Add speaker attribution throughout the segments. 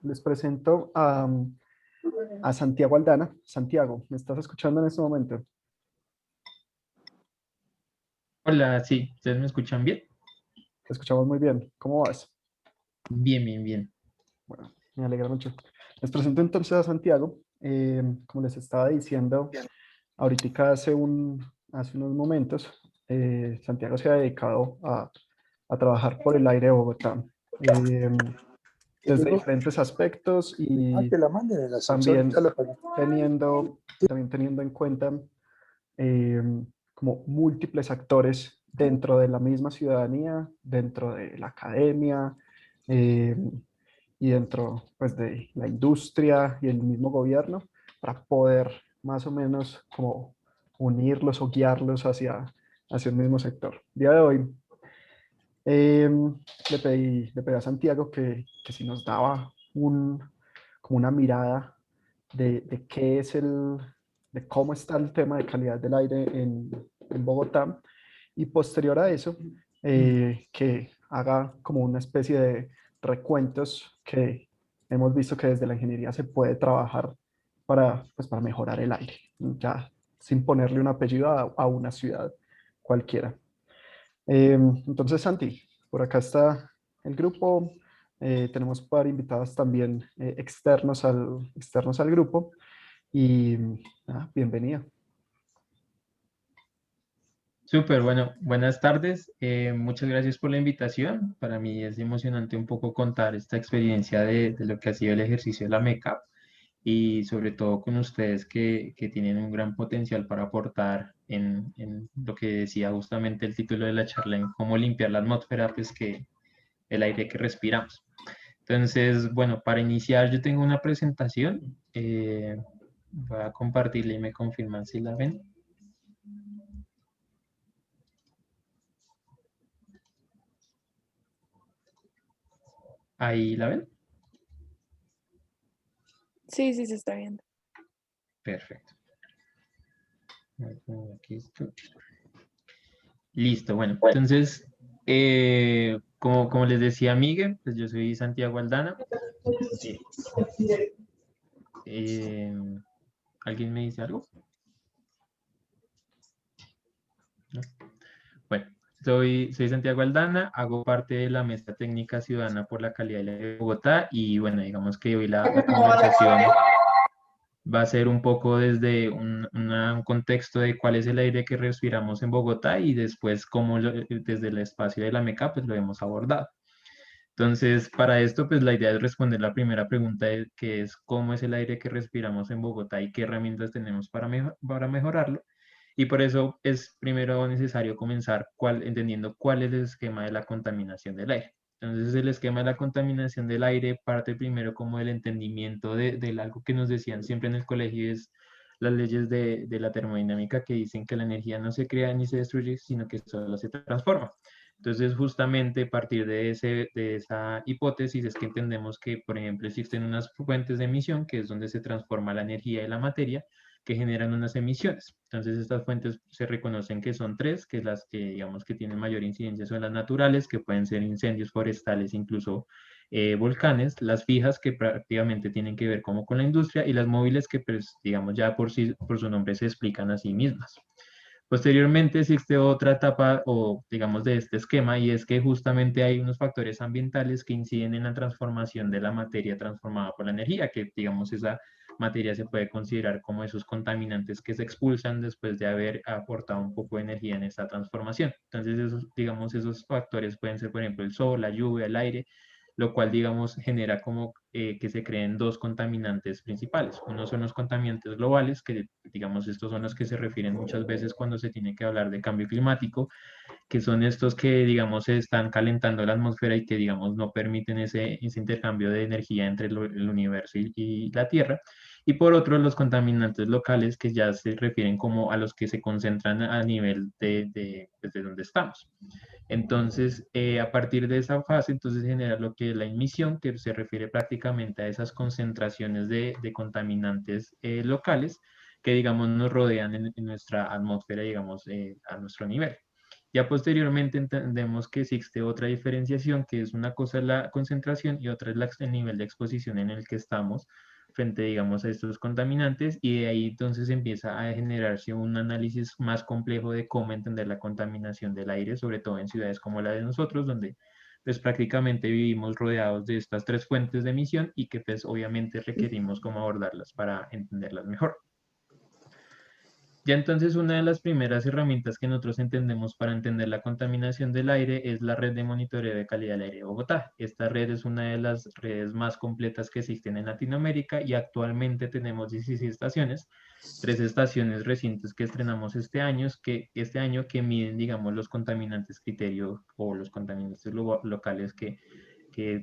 Speaker 1: les presento a Santiago Aldana. Santiago, ¿me estás escuchando en este momento?
Speaker 2: Hola, sí, ¿ustedes me escuchan bien?
Speaker 1: Te escuchamos muy bien. ¿Cómo vas?
Speaker 2: Bien, bien, bien.
Speaker 1: Bueno, me alegra mucho. Les presento entonces a Santiago. Como les estaba diciendo, ahorita hace unos momentos, Santiago se ha dedicado a trabajar por el aire de Bogotá, eh,
Speaker 3: Y
Speaker 1: desde
Speaker 3: luego,
Speaker 1: diferentes aspectos y
Speaker 3: que la manden en el ascensor, ya
Speaker 1: también
Speaker 3: la pagué.
Speaker 1: teniendo en cuenta eh, como múltiples actores dentro de la misma ciudadanía, dentro de la academia eh, y dentro pues, de la industria y el mismo gobierno para poder más o menos como unirlos o guiarlos hacia el mismo sector. El día de hoy eh, le pedí a Santiago que si nos daba como una mirada de qué es de cómo está el tema de calidad del aire en Bogotá y posterior a eso, que haga como una especie de recuentos que hemos visto que desde la ingeniería se puede trabajar pues, para mejorar el aire, ya sin ponerle un apellido a una ciudad cualquiera. Entonces, Santi, por acá está el grupo. Tenemos par invitados también externos al grupo. Y bienvenida.
Speaker 2: Súper, bueno, buenas tardes. Muchas gracias por la invitación. Para mí es emocionante un poco contar esta experiencia de lo que ha sido el ejercicio de la MECAP y sobre todo con ustedes que tienen un gran potencial para aportar en lo que decía justamente el título de la charla, en cómo limpiar la atmósfera, pues que el aire que respiramos. Entonces, bueno, para iniciar yo tengo una presentación. Voy a compartirla y me confirman si la ven. Ahí la ven.
Speaker 4: Sí, sí, se está viendo.
Speaker 2: Perfecto. Aquí está. Listo, bueno, entonces, como les decía Miguel, pues yo soy Santiago Aldana. Eh, eh, ¿Alguien me dice algo? ¿No? Bueno, soy Santiago Aldana, hago parte de la Mesa Técnica Ciudadana por la Calidad del Aire de Bogotá y bueno, digamos que hoy la conversación va a ser un poco desde un contexto de cuál es el aire que respiramos en Bogotá y después cómo desde el espacio de la MECA pues lo hemos abordado. Entonces, para esto, pues la idea es responder la primera pregunta, que es cómo es el aire que respiramos en Bogotá y qué herramientas tenemos para mejorarlo. Y por eso es primero necesario comenzar entendiendo cuál es el esquema de la contaminación del aire. Entonces, el esquema de la contaminación del aire parte primero como del entendimiento de algo que nos decían siempre en el colegio, es las leyes de la termodinámica que dicen que la energía no se crea ni se destruye, sino que solo se transforma. Entonces, justamente a partir de esa hipótesis es que entendemos que, por ejemplo, existen unas fuentes de emisión, que es donde se transforma la energía de la materia, que generan unas emisiones. Entonces, estas fuentes se reconocen que son tres, que es las que, digamos, que tienen mayor incidencia son las naturales, que pueden ser incendios forestales, incluso volcanes, las fijas, que prácticamente tienen que ver como con la industria, y las móviles, que, pues, digamos, ya por su nombre se explican a sí mismas. Posteriormente existe otra etapa o digamos de este esquema y es que justamente hay unos factores ambientales que inciden en la transformación de la materia transformada por la energía, que digamos esa materia se puede considerar como esos contaminantes que se expulsan después de haber aportado un poco de energía en esta transformación. Entonces esos, digamos, esos factores pueden ser por ejemplo el sol, la lluvia, el aire, lo cual, digamos, genera como que se creen dos contaminantes principales. Uno son los contaminantes globales, que, digamos, estos son los que se refieren muchas veces cuando se tiene que hablar de cambio climático, que son estos que, digamos, se están calentando la atmósfera y que, digamos, no permiten ese intercambio de energía entre el universo y la Tierra. Y por otro, los contaminantes locales, que ya se refieren como a los que se concentran a nivel pues, de donde estamos. Entonces, a partir de esa fase, entonces genera lo que es la emisión, que se refiere prácticamente a esas concentraciones de contaminantes locales que, digamos, nos rodean en nuestra atmósfera, digamos, a nuestro nivel. Ya posteriormente entendemos que existe otra diferenciación, que es una cosa es la concentración y otra es el nivel de exposición en el que estamos frente, digamos, a estos contaminantes, y de ahí entonces empieza a generarse un análisis más complejo de cómo entender la contaminación del aire, sobre todo en ciudades como la de nosotros, donde pues prácticamente vivimos rodeados de estas tres fuentes de emisión y que pues obviamente requerimos cómo abordarlas para entenderlas mejor. Ya entonces una de las primeras herramientas que nosotros entendemos para entender la contaminación del aire es la red de monitoreo de calidad del aire de Bogotá. Esta red es una de las redes más completas que existen en Latinoamérica y actualmente tenemos 16 estaciones, 3 estaciones recientes que estrenamos este año que miden, digamos, los contaminantes criterio o los contaminantes locales que,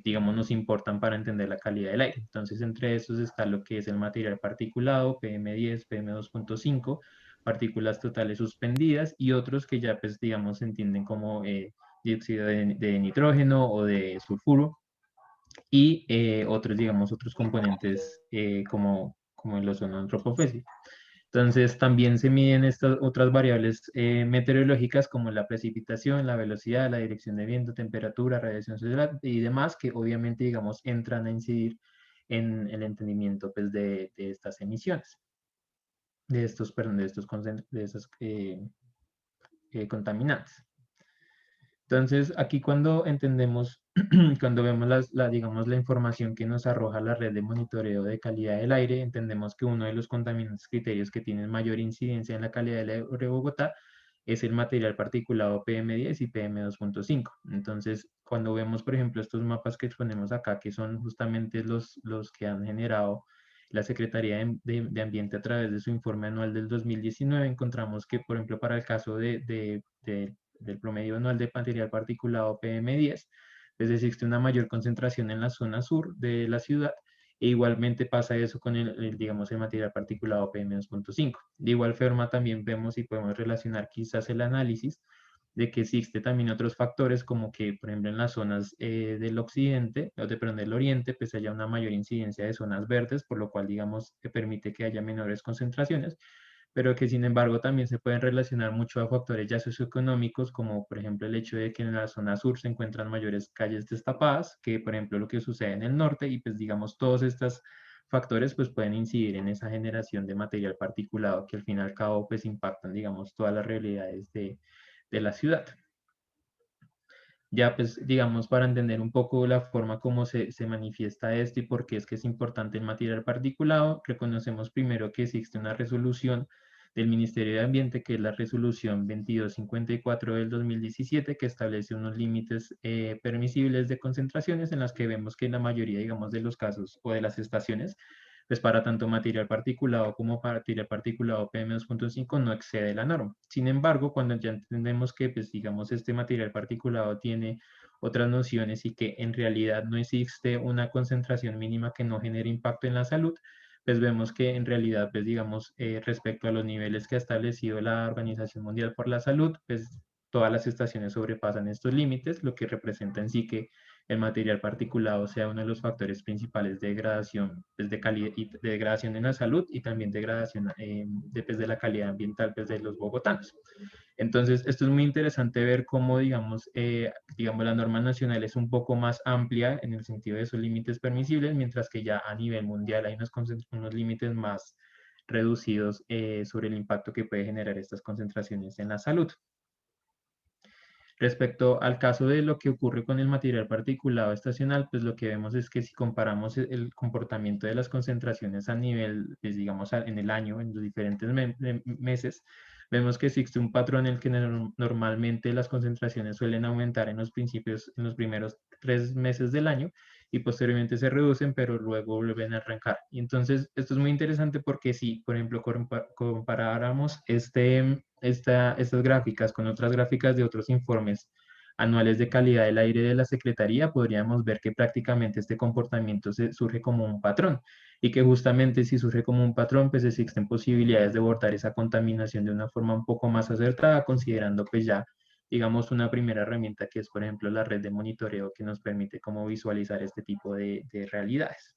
Speaker 2: digamos, nos importan para entender la calidad del aire. Entonces, entre estos está lo que es el material particulado, PM10, PM2.5, partículas totales suspendidas y otros que ya, pues, digamos, se entienden como dióxido de nitrógeno o de sulfuro y otros, digamos, otros componentes como el ozono antropofésico. Entonces, también se miden estas otras variables meteorológicas como la precipitación, la velocidad, la dirección de viento, temperatura, radiación solar y demás, que obviamente, digamos, entran a incidir en el entendimiento, pues, de estas emisiones, perdón, de estos contaminantes. Entonces, aquí cuando entendemos, cuando vemos digamos, la información que nos arroja la red de monitoreo de calidad del aire, entendemos que uno de los contaminantes criterios que tienen mayor incidencia en la calidad del aire de Bogotá es el material particulado PM10 y PM2.5. Entonces, cuando vemos, por ejemplo, estos mapas que exponemos acá, que son justamente los que han generado la Secretaría de Ambiente a través de su informe anual del 2019, encontramos que, por ejemplo, para el caso del promedio anual de material particulado PM10, pues existe una mayor concentración en la zona sur de la ciudad, e igualmente pasa eso con digamos, el material particulado PM2.5. De igual forma también vemos y podemos relacionar quizás el análisis de que existe también otros factores como que, por ejemplo, en las zonas del occidente, perdón, del oriente, pues haya una mayor incidencia de zonas verdes, por lo cual, digamos, que permite que haya menores concentraciones, pero que sin embargo también se pueden relacionar mucho a factores ya socioeconómicos, como por ejemplo el hecho de que en la zona sur se encuentran mayores calles destapadas, que por ejemplo lo que sucede en el norte, y pues digamos todos estos factores pues pueden incidir en esa generación de material particulado que al fin y al cabo pues impactan, digamos, todas las realidades de la ciudad. Ya pues digamos para entender un poco la forma como se manifiesta esto y por qué es que es importante el material particulado, reconocemos primero que existe una resolución del Ministerio de Ambiente, que es la resolución 2254 del 2017, que establece unos límites permisibles de concentraciones en las que vemos que en la mayoría, digamos, de los casos o de las estaciones, pues para tanto material particulado como material particulado PM2.5 no excede la norma. Sin embargo, cuando ya entendemos que, pues digamos, este material particulado tiene otras nociones y que en realidad no existe una concentración mínima que no genere impacto en la salud, pues vemos que en realidad, pues digamos, respecto a los niveles que ha establecido la Organización Mundial por la Salud, pues todas las estaciones sobrepasan estos límites, lo que representa en sí que el material particulado sea uno de los factores principales de degradación, pues, de calidad y de degradación en la salud y también degradación pues, de la calidad ambiental pues, de los bogotanos. Entonces, esto es muy interesante ver cómo, digamos, la norma nacional es un poco más amplia en el sentido de esos límites permisibles, mientras que ya a nivel mundial hay unos límites más reducidos sobre el impacto que puede generar estas concentraciones en la salud. Respecto al caso de lo que ocurre con el material particulado estacional, pues lo que vemos es que si comparamos el comportamiento de las concentraciones a nivel, pues digamos, en el año, en los diferentes meses, vemos que existe un patrón en el que normalmente las concentraciones suelen aumentar en los primeros 3 meses del año y posteriormente se reducen, pero luego vuelven a arrancar. Y entonces esto es muy interesante porque si, por ejemplo, comparáramos estas gráficas con otras gráficas de otros informes anuales de calidad del aire de la Secretaría, podríamos ver que prácticamente este comportamiento surge como un patrón y que justamente si surge como un patrón, pues existen posibilidades de abordar esa contaminación de una forma un poco más acertada, considerando pues ya, digamos, una primera herramienta que es, por ejemplo, la red de monitoreo que nos permite como visualizar este tipo de realidades.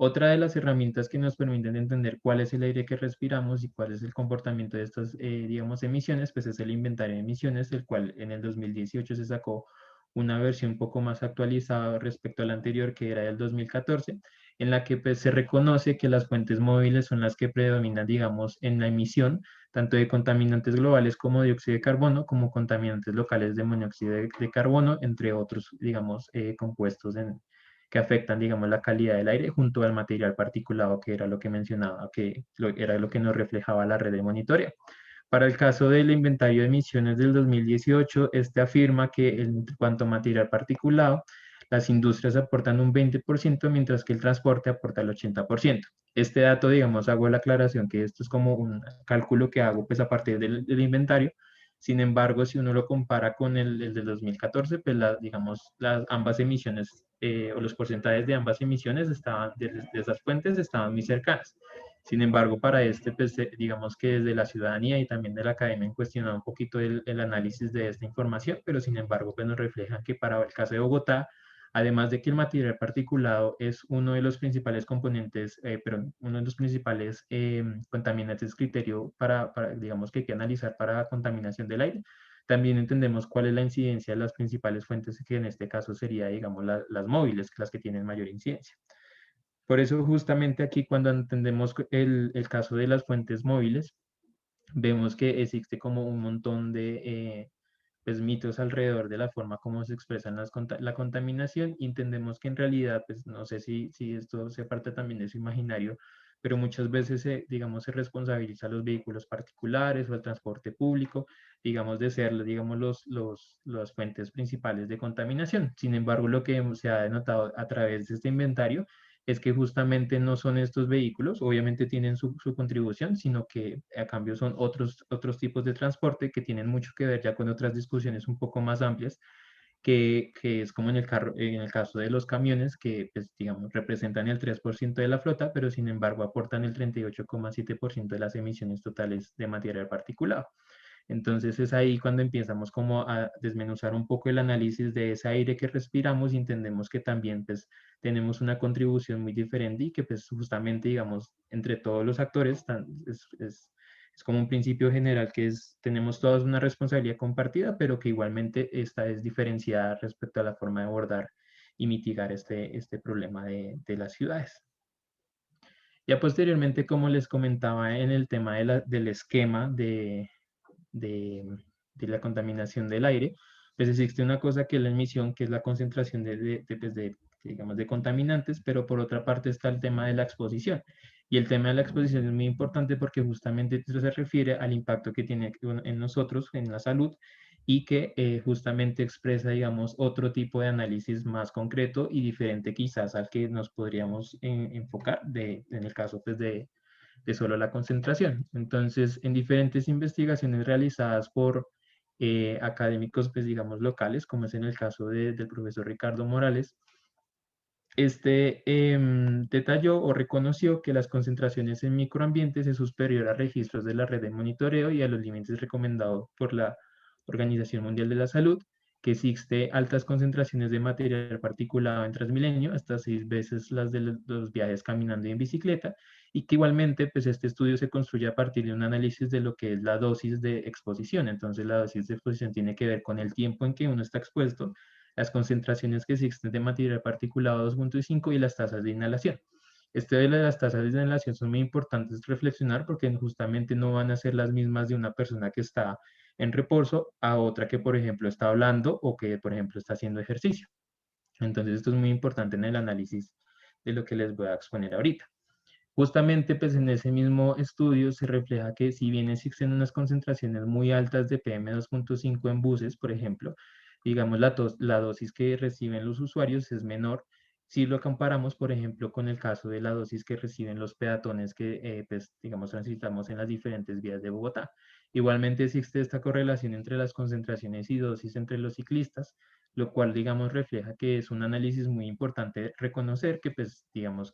Speaker 2: Otra de las herramientas que nos permiten entender cuál es el aire que respiramos y cuál es el comportamiento de estas, digamos, emisiones, pues es el inventario de emisiones, el cual en el 2018 se sacó una versión un poco más actualizada respecto a la anterior, que era del 2014, en la que pues, se reconoce que las fuentes móviles son las que predominan, digamos, en la emisión, tanto de contaminantes globales como dióxido de carbono, como contaminantes locales de monóxido de carbono, entre otros, digamos, compuestos que afectan, digamos, la calidad del aire junto al material particulado, que era lo que mencionaba, que era lo que nos reflejaba la red de monitoreo. Para el caso del inventario de emisiones del 2018, este afirma que en cuanto a material particulado, las industrias aportan un 20%, mientras que el transporte aporta el 80%. Este dato, digamos, hago la aclaración que esto es como un cálculo que hago pues a partir del inventario. Sin embargo, si uno lo compara con el del 2014, pues digamos, ambas emisiones o los porcentajes de ambas emisiones estaban, de esas fuentes estaban muy cercanas. Sin embargo, para este, pues, digamos que desde la ciudadanía y también de la academia han cuestionado un poquito el análisis de esta información, pero sin embargo, pues nos reflejan que para el caso de Bogotá, además de que el material particulado es uno de los principales componentes, pero uno de los principales contaminantes criterio digamos que hay que analizar para contaminación del aire, también entendemos cuál es la incidencia de las principales fuentes, que en este caso sería, digamos, las móviles, las que tienen mayor incidencia. Por eso justamente aquí cuando entendemos el caso de las fuentes móviles, vemos que existe como un montón de pues, mitos alrededor de la forma como se expresan la contaminación y entendemos que en realidad, pues no sé si esto se parte también de su imaginario, pero muchas veces digamos, se responsabiliza a los vehículos particulares o al transporte público, digamos, de ser, digamos, las fuentes principales de contaminación. Sin embargo, lo que se ha denotado a través de este inventario es que justamente no son estos vehículos, obviamente tienen su contribución, sino que a cambio son otros tipos de transporte que tienen mucho que ver ya con otras discusiones un poco más amplias, que es como en el caso de los camiones, que pues, digamos, representan el 3% de la flota, pero sin embargo aportan el 38,7% de las emisiones totales de material particulado. Entonces es ahí cuando empezamos como a desmenuzar un poco el análisis de ese aire que respiramos y entendemos que también pues tenemos una contribución muy diferente y que pues justamente digamos entre todos los actores es como un principio general que tenemos todos una responsabilidad compartida, pero que igualmente esta es diferenciada respecto a la forma de abordar y mitigar este problema de las ciudades. Ya posteriormente, como les comentaba en el tema del esquema de, de la contaminación del aire, pues existe una cosa que es la emisión, que es la concentración pues digamos, de contaminantes, pero por otra parte está el tema de la exposición. Y el tema de la exposición es muy importante porque justamente eso se refiere al impacto que tiene en nosotros, en la salud, y que justamente expresa, digamos, otro tipo de análisis más concreto y diferente quizás al que nos podríamos enfocar en el caso pues, de solo la concentración. Entonces, en diferentes investigaciones realizadas por académicos, pues digamos, locales, como es en el caso del profesor Ricardo Morales, detalló o reconoció que las concentraciones en microambientes es superior a registros de la red de monitoreo y a los límites recomendados por la Organización Mundial de la Salud, que existe altas concentraciones de material particulado en Transmilenio, hasta 6 veces las de los viajes caminando y en bicicleta, y que igualmente pues este estudio se construye a partir de un análisis de lo que es la dosis de exposición. Entonces la dosis de exposición tiene que ver con el tiempo en que uno está expuesto, las concentraciones que existen de material particulado 2.5 y las tasas de inhalación. De las tasas de inhalación son muy importantes reflexionar porque justamente no van a ser las mismas de una persona que está en reposo a otra que, por ejemplo, está hablando o que, por ejemplo, está haciendo ejercicio. Entonces, esto es muy importante en el análisis de lo que les voy a exponer ahorita. Justamente, pues en ese mismo estudio se refleja que si bien existen unas concentraciones muy altas de PM2.5 en buses, por ejemplo, digamos la dosis que reciben los usuarios es menor si lo comparamos, por ejemplo, con el caso de la dosis que reciben los peatones que, pues, digamos, transitamos en las diferentes vías de Bogotá. Igualmente existe esta correlación entre las concentraciones y dosis entre los ciclistas, lo cual, digamos, refleja que es un análisis muy importante reconocer que, pues, digamos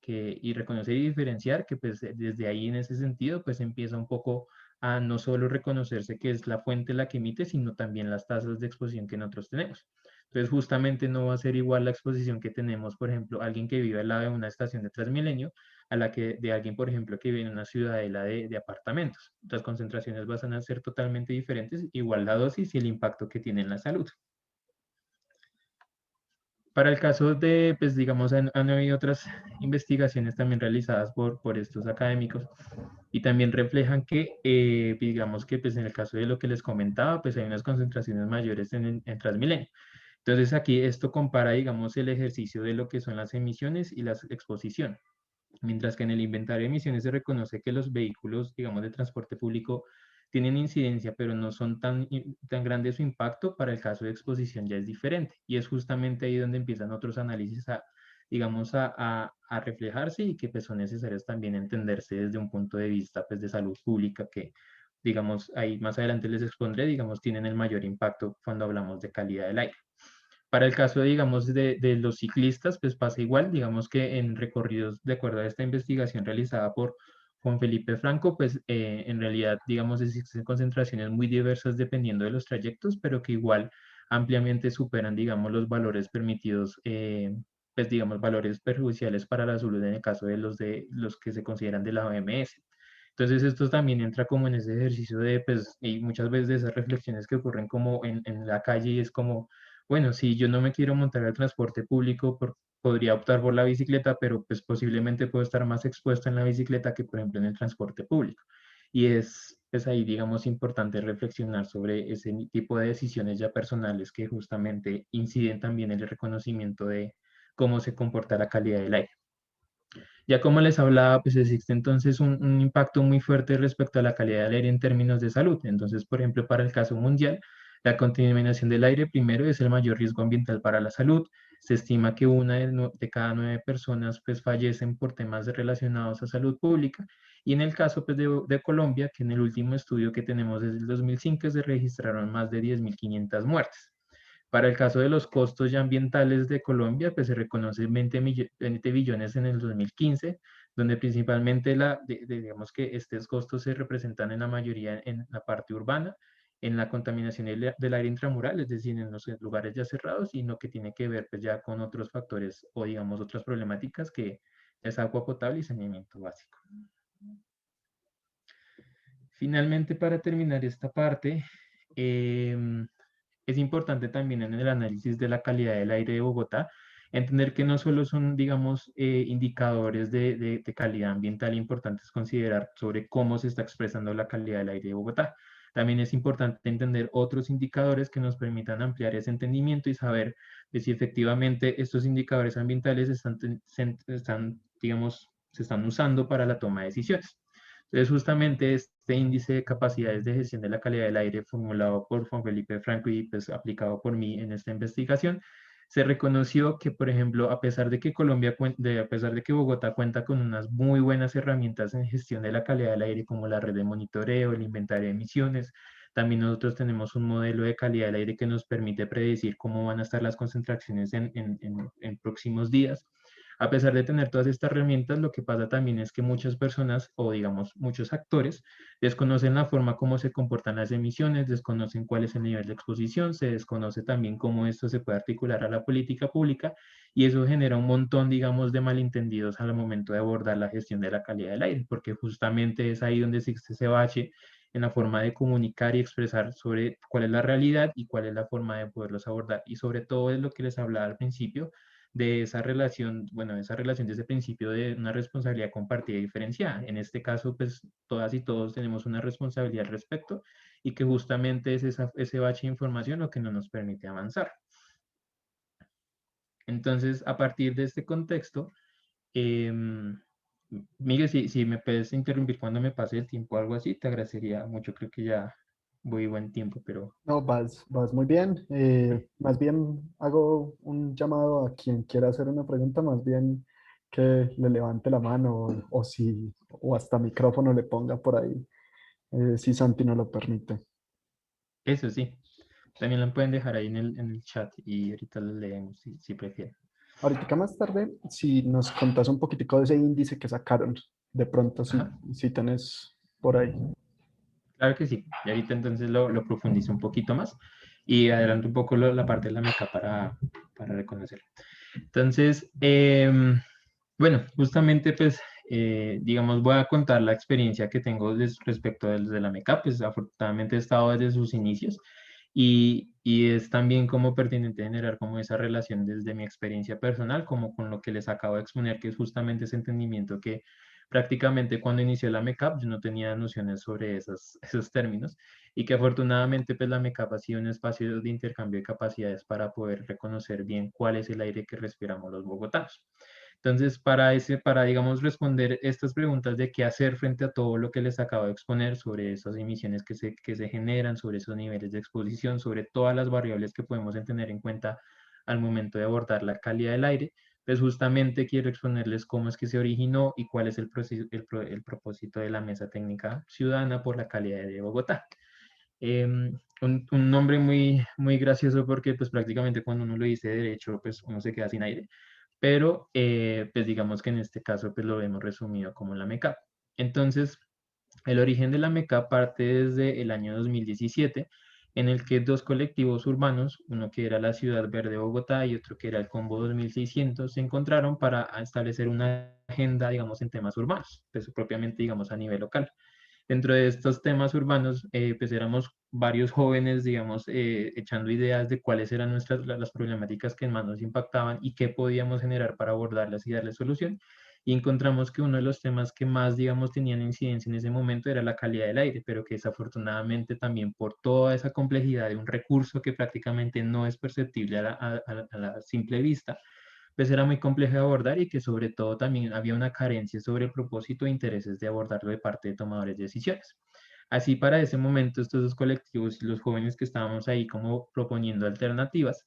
Speaker 2: y reconocer y diferenciar que pues desde ahí en ese sentido pues empieza un poco a no solo reconocerse que es la fuente la que emite, sino también las tasas de exposición que nosotros tenemos. Entonces, justamente no va a ser igual la exposición que tenemos, por ejemplo, alguien que vive al lado de una estación de Transmilenio a la que de alguien, por ejemplo, que vive en una ciudadela de apartamentos. Las concentraciones van a ser totalmente diferentes, igual la dosis y el impacto que tiene en la salud. Para el caso de, pues digamos, han habido otras investigaciones también realizadas por estos académicos y también reflejan que, digamos que pues en el caso de lo que les comentaba, pues hay unas concentraciones mayores en Transmilenio. Entonces aquí esto compara, digamos, el ejercicio de lo que son las emisiones y la exposición. Mientras que en el inventario de emisiones se reconoce que los vehículos, digamos, de transporte público tienen incidencia, pero no son tan grande su impacto, para el caso de exposición ya es diferente. Y es justamente ahí donde empiezan otros análisis digamos, a reflejarse y que pues, son necesarios también entenderse desde un punto de vista pues, de salud pública que, digamos, ahí más adelante les expondré, digamos, tienen el mayor impacto cuando hablamos de calidad del aire. Para el caso, digamos, de los ciclistas, pues pasa igual, digamos que en recorridos, de acuerdo a esta investigación realizada por Juan Felipe Franco, pues en realidad, digamos, existen concentraciones muy diversas dependiendo de los trayectos, pero que igual ampliamente superan, digamos, los valores permitidos, pues digamos, valores perjudiciales para la salud en el caso de los que se consideran de la OMS. Entonces, esto también entra como en ese ejercicio de, pues, y muchas veces esas reflexiones que ocurren como en la calle y es como bueno, si yo no me quiero montar al transporte público, podría optar por la bicicleta, pero pues posiblemente puedo estar más expuesto en la bicicleta que, por ejemplo, en el transporte público. Y es ahí, digamos, importante reflexionar sobre ese tipo de decisiones ya personales que justamente inciden también en el reconocimiento de cómo se comporta la calidad del aire. Ya como les hablaba, pues existe entonces un impacto muy fuerte respecto a la calidad del aire en términos de salud. Entonces, por ejemplo, para el caso mundial, la contaminación del aire primero es el mayor riesgo ambiental para la salud. Se estima que una de cada 9 personas pues fallecen por temas relacionados a salud pública. Y en el caso pues, de Colombia, que en el último estudio que tenemos desde el 2005 se registraron más de 10.500 muertes. Para el caso de los costos ya ambientales de Colombia, pues se reconoce 20 billones en el 2015, donde principalmente digamos que estos costos se representan en la mayoría en la parte urbana, en la contaminación del aire intramural, es decir, en los lugares ya cerrados, y lo que tiene que ver pues ya con otros factores o digamos otras problemáticas que es agua potable y saneamiento básico. Finalmente, para terminar esta parte, es importante también en el análisis de la calidad del aire de Bogotá entender que no solo son, digamos, indicadores de calidad ambiental importantes considerar sobre cómo se está expresando la calidad del aire de Bogotá. También es importante entender otros indicadores que nos permitan ampliar ese entendimiento y saber de si efectivamente estos indicadores ambientales digamos, se están usando para la toma de decisiones. Entonces, justamente este índice de capacidades de gestión de la calidad del aire formulado por Juan Felipe Franco y pues aplicado por mí en esta investigación, se reconoció que, por ejemplo, a pesar de que a pesar de que Bogotá cuenta con unas muy buenas herramientas en gestión de la calidad del aire, como la red de monitoreo, el inventario de emisiones, también nosotros tenemos un modelo de calidad del aire que nos permite predecir cómo van a estar las concentraciones en próximos días. A pesar de tener todas estas herramientas, lo que pasa también es que muchas personas o digamos muchos actores desconocen la forma como se comportan las emisiones, desconocen cuál es el nivel de exposición, se desconoce también cómo esto se puede articular a la política pública y eso genera un montón, digamos, de malentendidos al momento de abordar la gestión de la calidad del aire, porque justamente es ahí donde existe ese bache en la forma de comunicar y expresar sobre cuál es la realidad y cuál es la forma de poderlos abordar. Y sobre todo es lo que les hablaba al principio, de esa relación, bueno, esa relación de ese principio de una responsabilidad compartida y diferenciada. En este caso, pues todas y todos tenemos una responsabilidad al respecto y que justamente es ese bache de información lo que no nos permite avanzar. Entonces, a partir de este contexto, Miguel, si me puedes interrumpir cuando me pase el tiempo o algo así, te agradecería mucho. Creo que ya voy buen tiempo, pero...
Speaker 1: No, vas muy bien. Más bien hago un llamado a quien quiera hacer una pregunta, más bien que le levante la mano o hasta micrófono le ponga por ahí, si Santi no lo permite.
Speaker 2: Eso sí, también lo pueden dejar ahí en el chat y ahorita lo leemos si prefieren.
Speaker 1: Ahorita más tarde, si nos contás un poquitico de ese índice que sacaron, de pronto
Speaker 2: Ajá.
Speaker 1: si tenés por ahí.
Speaker 2: Claro que sí, y ahorita entonces lo profundizo un poquito más. Y adelanto un poco la parte de la meca para reconocerla. Entonces, bueno, justamente pues, digamos, voy a contar la experiencia que tengo respecto de la MECA, pues afortunadamente he estado desde sus inicios y es también como pertinente generar como esa relación desde mi experiencia personal, como con lo que les acabo de exponer, que es justamente ese entendimiento que prácticamente cuando inició la MECAP yo no tenía nociones sobre esos términos y que afortunadamente pues la MECAP ha sido un espacio de intercambio de capacidades para poder reconocer bien cuál es el aire que respiramos los bogotanos. Entonces, para, digamos, responder estas preguntas de qué hacer frente a todo lo que les acabo de exponer sobre esas emisiones que se generan, sobre esos niveles de exposición, sobre todas las variables que podemos tener en cuenta al momento de abordar la calidad del aire, pues justamente quiero exponerles cómo es que se originó y cuál es el propósito de la Mesa Técnica Ciudadana por la Calidad de Bogotá. Un nombre muy, muy gracioso porque pues prácticamente cuando uno lo dice derecho, pues uno se queda sin aire, pero pues digamos que en este caso pues lo hemos resumido como la MECAP. Entonces, el origen de la MECAP parte desde el año 2017, en el que dos colectivos urbanos, uno que era la Ciudad Verde Bogotá y otro que era el Combo 2600, se encontraron para establecer una agenda, digamos, en temas urbanos, pues propiamente, digamos, a nivel local. Dentro de estos temas urbanos, pues éramos varios jóvenes, digamos, echando ideas de cuáles eran las problemáticas que más nos impactaban y qué podíamos generar para abordarlas y darles solución. Y encontramos que uno de los temas que más, digamos, tenían incidencia en ese momento era la calidad del aire, pero que desafortunadamente también por toda esa complejidad de un recurso que prácticamente no es perceptible a la simple vista, pues era muy complejo de abordar y que sobre todo también había una carencia sobre el propósito e intereses de abordarlo de parte de tomadores de decisiones. Así para ese momento estos dos colectivos y los jóvenes que estábamos ahí como proponiendo alternativas,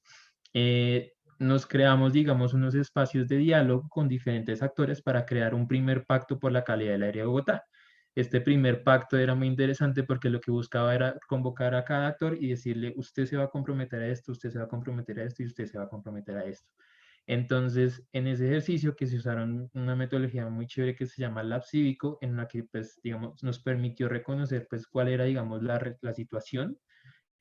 Speaker 2: nos creamos, digamos, unos espacios de diálogo con diferentes actores para crear un primer pacto por la calidad del aire de Bogotá. Este primer pacto era muy interesante porque lo que buscaba era convocar a cada actor y decirle, usted se va a comprometer a esto, usted se va a comprometer a esto y usted se va a comprometer a esto. Entonces, en ese ejercicio que se usaron una metodología muy chévere que se llama Lab Cívico, en la que, pues, digamos, nos permitió reconocer, pues, cuál era, digamos, la situación,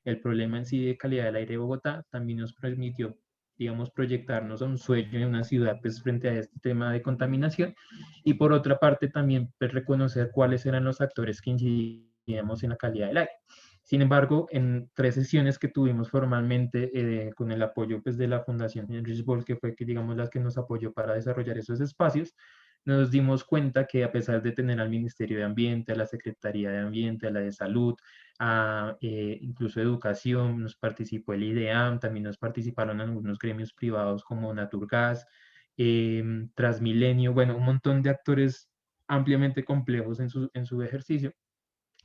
Speaker 2: el problema en sí de calidad del aire de Bogotá, también nos permitió, digamos, proyectarnos a un sueño en una ciudad, pues, frente a este tema de contaminación, y por otra parte también, pues, reconocer cuáles eran los actores que incidíamos en la calidad del aire. Sin embargo, en 3 sesiones que tuvimos formalmente con el apoyo pues, de la Fundación Heinrich Böll, que fue que, digamos, la que nos apoyó para desarrollar esos espacios, nos dimos cuenta que a pesar de tener al Ministerio de Ambiente, a la Secretaría de Ambiente, a la de Salud, a incluso Educación, nos participó el IDEAM, también nos participaron algunos gremios privados como Naturgas, Transmilenio, bueno, un montón de actores ampliamente complejos en su ejercicio,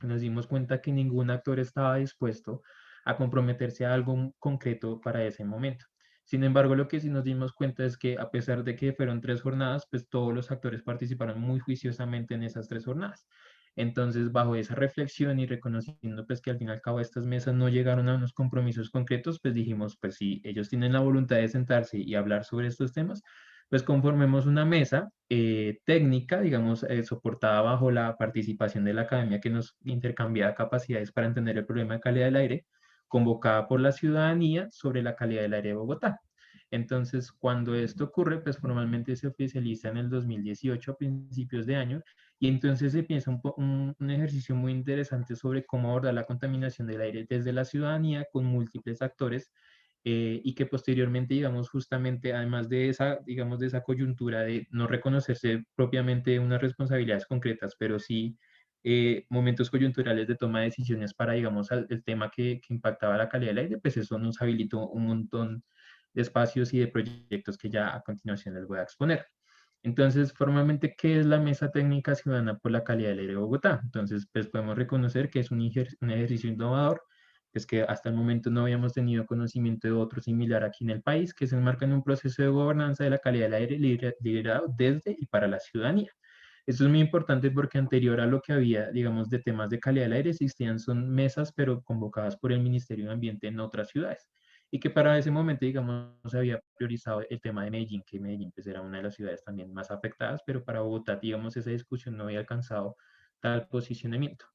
Speaker 2: nos dimos cuenta que ningún actor estaba dispuesto a comprometerse a algo concreto para ese momento. Sin embargo, lo que sí nos dimos cuenta es que a pesar de que fueron 3 jornadas, pues todos los actores participaron muy juiciosamente en esas 3 jornadas. Entonces, bajo esa reflexión y reconociendo pues que al fin y al cabo estas mesas no llegaron a unos compromisos concretos, pues dijimos, pues si ellos tienen la voluntad de sentarse y hablar sobre estos temas, pues conformemos una mesa técnica, digamos, soportada bajo la participación de la academia que nos intercambiaba capacidades para entender el problema de calidad del aire, convocada por la ciudadanía sobre la calidad del aire de Bogotá. Entonces, cuando esto ocurre, pues formalmente se oficializa en el 2018, a principios de año, y entonces se piensa un ejercicio muy interesante sobre cómo abordar la contaminación del aire desde la ciudadanía con múltiples actores y que posteriormente, digamos, justamente, además de esa, digamos, de esa coyuntura de no reconocerse propiamente unas responsabilidades concretas, pero sí momentos coyunturales de toma de decisiones para, digamos, el tema que impactaba la calidad del aire, pues eso nos habilitó un montón de espacios y de proyectos que ya a continuación les voy a exponer. Entonces, formalmente, ¿qué es la Mesa Técnica Ciudadana por la Calidad del Aire de Bogotá? Entonces, pues podemos reconocer que es un ejercicio innovador, es que hasta el momento no habíamos tenido conocimiento de otro similar aquí en el país, que se enmarca en un proceso de gobernanza de la calidad del aire liderado desde y para la ciudadanía. Esto es muy importante porque anterior a lo que había, digamos, de temas de calidad del aire, existían son mesas, pero convocadas por el Ministerio de Ambiente en otras ciudades y que para ese momento, digamos, se había priorizado el tema de Medellín, que Medellín pues, era una de las ciudades también más afectadas, pero para Bogotá, digamos, esa discusión no había alcanzado tal posicionamiento.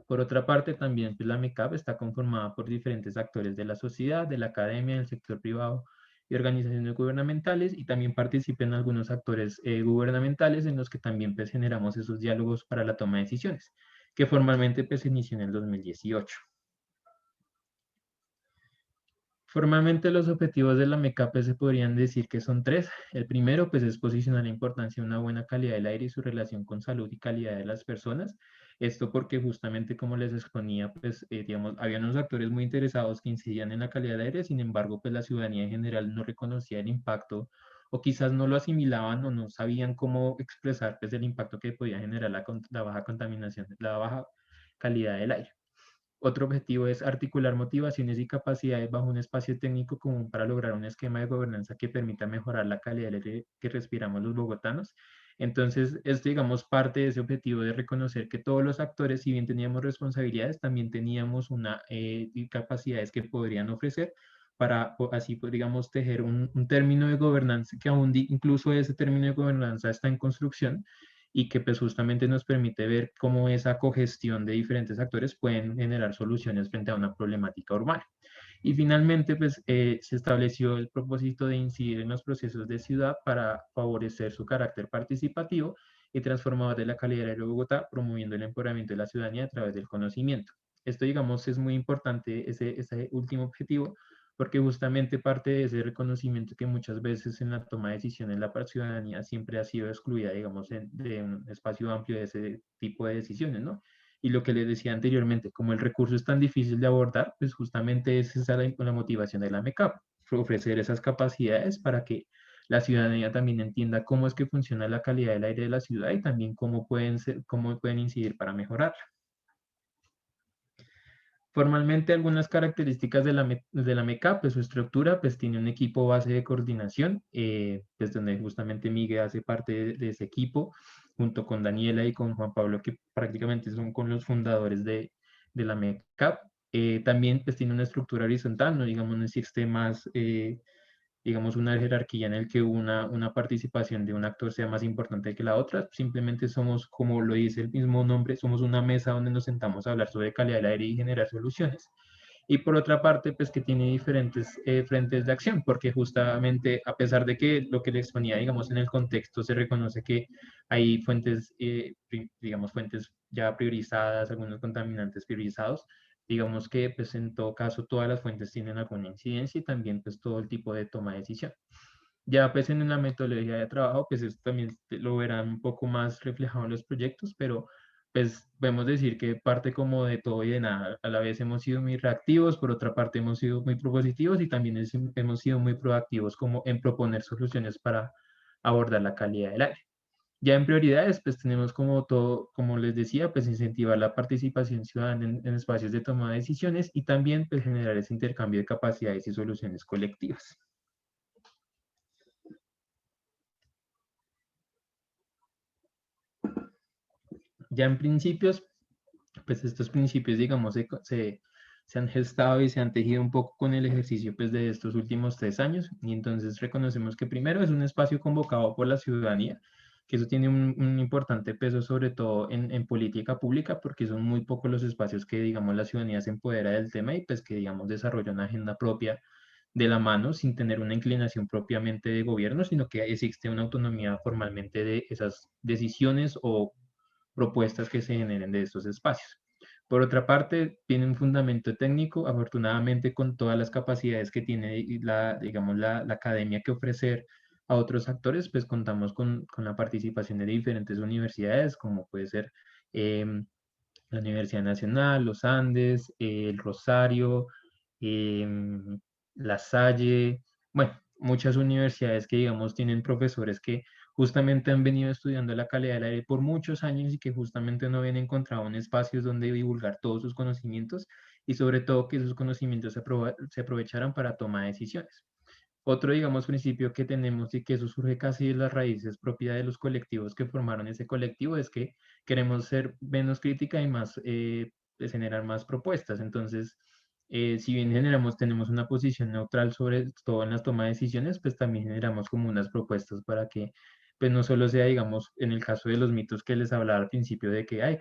Speaker 2: Por otra parte, también pues, la MECAP está conformada por diferentes actores de la sociedad, de la academia, del sector privado y organizaciones gubernamentales, y también participan algunos actores gubernamentales en los que también pues, generamos esos diálogos para la toma de decisiones, que formalmente pues, se inició en el 2018. Formalmente los objetivos de la MECAP se podrían decir que son tres. El primero pues es posicionar la importancia de una buena calidad del aire y su relación con salud y calidad de las personas. Esto porque justamente como les exponía, pues digamos, había unos actores muy interesados que incidían en la calidad del aire, sin embargo pues la ciudadanía en general no reconocía el impacto o quizás no lo asimilaban o no sabían cómo expresar pues el impacto que podía generar la baja contaminación, la baja calidad del aire. Otro objetivo es articular motivaciones y capacidades bajo un espacio técnico común para lograr un esquema de gobernanza que permita mejorar la calidad del aire que respiramos los bogotanos. Entonces, es, digamos, parte de ese objetivo de reconocer que todos los actores, si bien teníamos responsabilidades, también teníamos una capacidades que podrían ofrecer para así, pues, digamos, tejer un término de gobernanza que aún incluso ese término de gobernanza está en construcción y que pues justamente nos permite ver cómo esa cogestión de diferentes actores pueden generar soluciones frente a una problemática urbana. Y finalmente, pues se estableció el propósito de incidir en los procesos de ciudad para favorecer su carácter participativo y transformador de la calidad de Bogotá, promoviendo el empoderamiento de la ciudadanía a través del conocimiento. Esto, digamos, es muy importante, ese último objetivo, porque justamente parte de ese reconocimiento que muchas veces en la toma de decisiones la ciudadanía siempre ha sido excluida, digamos, de un espacio amplio de ese tipo de decisiones, ¿no? Y lo que les decía anteriormente, como el recurso es tan difícil de abordar, pues justamente es esa la motivación de la MECAP, ofrecer esas capacidades para que la ciudadanía también entienda cómo es que funciona la calidad del aire de la ciudad y también cómo pueden incidir para mejorarla. Formalmente, algunas características de la MECAP, pues su estructura, pues tiene un equipo base de coordinación, pues donde justamente Miguel hace parte de ese equipo, junto con Daniela y con Juan Pablo, que prácticamente son con los fundadores de la MECAP. También pues tiene una estructura horizontal, no digamos, no existe más digamos, una jerarquía en el que una participación de un actor sea más importante que la otra. Simplemente somos, como lo dice el mismo nombre, somos una mesa donde nos sentamos a hablar sobre calidad del aire y generar soluciones. Y por otra parte, pues que tiene diferentes frentes de acción, porque justamente a pesar de que lo que le exponía, digamos, en el contexto se reconoce que hay fuentes, digamos, fuentes ya priorizadas, algunos contaminantes priorizados, digamos que pues en todo caso todas las fuentes tienen alguna incidencia y también pues todo el tipo de toma de decisión. Ya pues en la metodología de trabajo pues esto también lo verán un poco más reflejado en los proyectos, pero pues podemos decir que parte como de todo y de nada. A la vez hemos sido muy reactivos, por otra parte hemos sido muy propositivos y también hemos sido muy proactivos como en proponer soluciones para abordar la calidad del aire. Ya en prioridades, pues tenemos como todo, como les decía, pues incentivar la participación ciudadana en espacios de toma de decisiones y también pues generar ese intercambio de capacidades y soluciones colectivas. Ya en principios, pues estos principios, digamos, se han gestado y se han tejido un poco con el ejercicio pues, de estos últimos 3 años y entonces reconocemos que primero es un espacio convocado por la ciudadanía, que eso tiene un importante peso sobre todo en política pública porque son muy pocos los espacios que digamos la ciudadanía se empodera del tema y pues que digamos desarrolla una agenda propia de la mano sin tener una inclinación propiamente de gobierno, sino que existe una autonomía formalmente de esas decisiones o propuestas que se generen de estos espacios. Por otra parte, tiene un fundamento técnico, afortunadamente con todas las capacidades que tiene digamos, la academia que ofrecer a otros actores, pues contamos con la participación de diferentes universidades, como puede ser la Universidad Nacional, los Andes, el Rosario, la Salle, bueno, muchas universidades que, digamos, tienen profesores que justamente han venido estudiando la calidad del aire por muchos años y que justamente no habían encontrado un espacio donde divulgar todos sus conocimientos y sobre todo que esos conocimientos se aprovecharan para tomar decisiones. Otro, digamos, principio que tenemos y que eso surge casi de las raíces propias de los colectivos que formaron ese colectivo es que queremos ser menos crítica y más, pues, generar más propuestas. Entonces, si bien tenemos una posición neutral sobre todo en las tomas de decisiones, pues también generamos como unas propuestas para que pues no solo sea, digamos, en el caso de los mitos que les hablaba al principio de que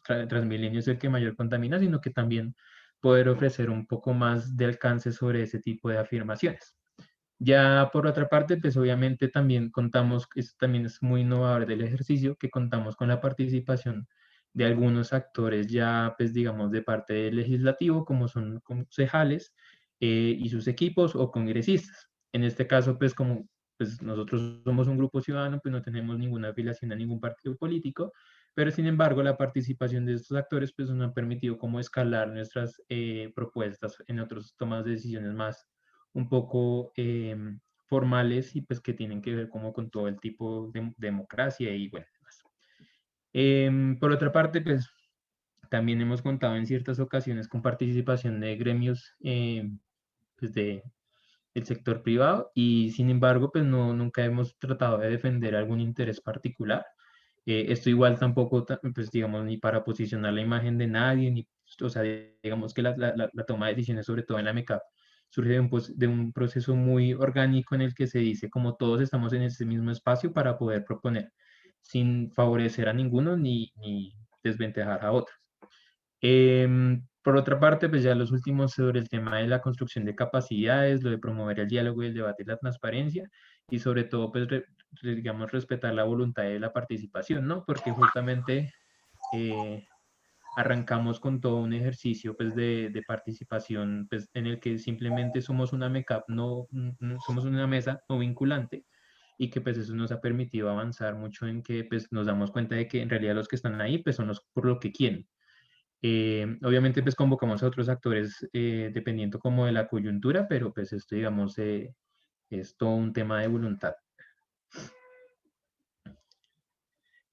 Speaker 2: Transmilenio es el que mayor contamina, sino que también poder ofrecer un poco más de alcance sobre ese tipo de afirmaciones. Ya por otra parte, pues obviamente también contamos, esto también es muy innovador del ejercicio, que contamos con la participación de algunos actores ya, pues digamos, de parte del legislativo, como son concejales y sus equipos o congresistas. En este caso, pues como pues nosotros somos un grupo ciudadano, pues no tenemos ninguna afiliación a ningún partido político, pero sin embargo la participación de estos actores pues nos ha permitido como escalar nuestras propuestas en otras tomas de decisiones más un poco formales y pues que tienen que ver como con todo el tipo de democracia y bueno, demás. Por otra parte, pues también hemos contado en ciertas ocasiones con participación de gremios pues del sector privado y sin embargo, pues no, nunca hemos tratado de defender algún interés particular. Esto igual tampoco, pues digamos, ni para posicionar la imagen de nadie, ni, o sea, digamos que la toma de decisiones, sobre todo en la MECAP, surge de un proceso muy orgánico en el que se dice como todos estamos en ese mismo espacio para poder proponer, sin favorecer a ninguno ni desventajar a otros. Por otra parte, pues ya los últimos sobre el tema de la construcción de capacidades, lo de promover el diálogo y el debate y la transparencia, y sobre todo, pues, digamos, respetar la voluntad de la participación, ¿no? Porque justamente arrancamos con todo un ejercicio, pues, de participación, pues, en el que simplemente somos una MECAP, somos una mesa no vinculante, y que, pues, eso nos ha permitido avanzar mucho en que, pues, nos damos cuenta de que en realidad los que están ahí, pues, son los por lo que quieren. Obviamente pues convocamos a otros actores dependiendo como de la coyuntura, pero pues esto digamos es todo un tema de voluntad.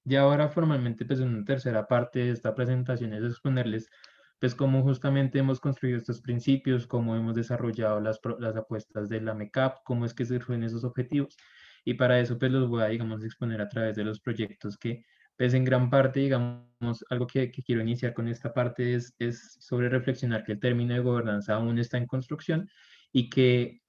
Speaker 2: Y ahora formalmente pues en una tercera parte de esta presentación es exponerles pues cómo justamente hemos construido estos principios, cómo hemos desarrollado las apuestas de la MECAP, cómo es que surgen esos objetivos. Y para eso pues los voy a digamos exponer a través de los proyectos que pues en gran parte digamos algo que quiero iniciar con esta parte es sobre reflexionar que el término de gobernanza aún está en construcción y que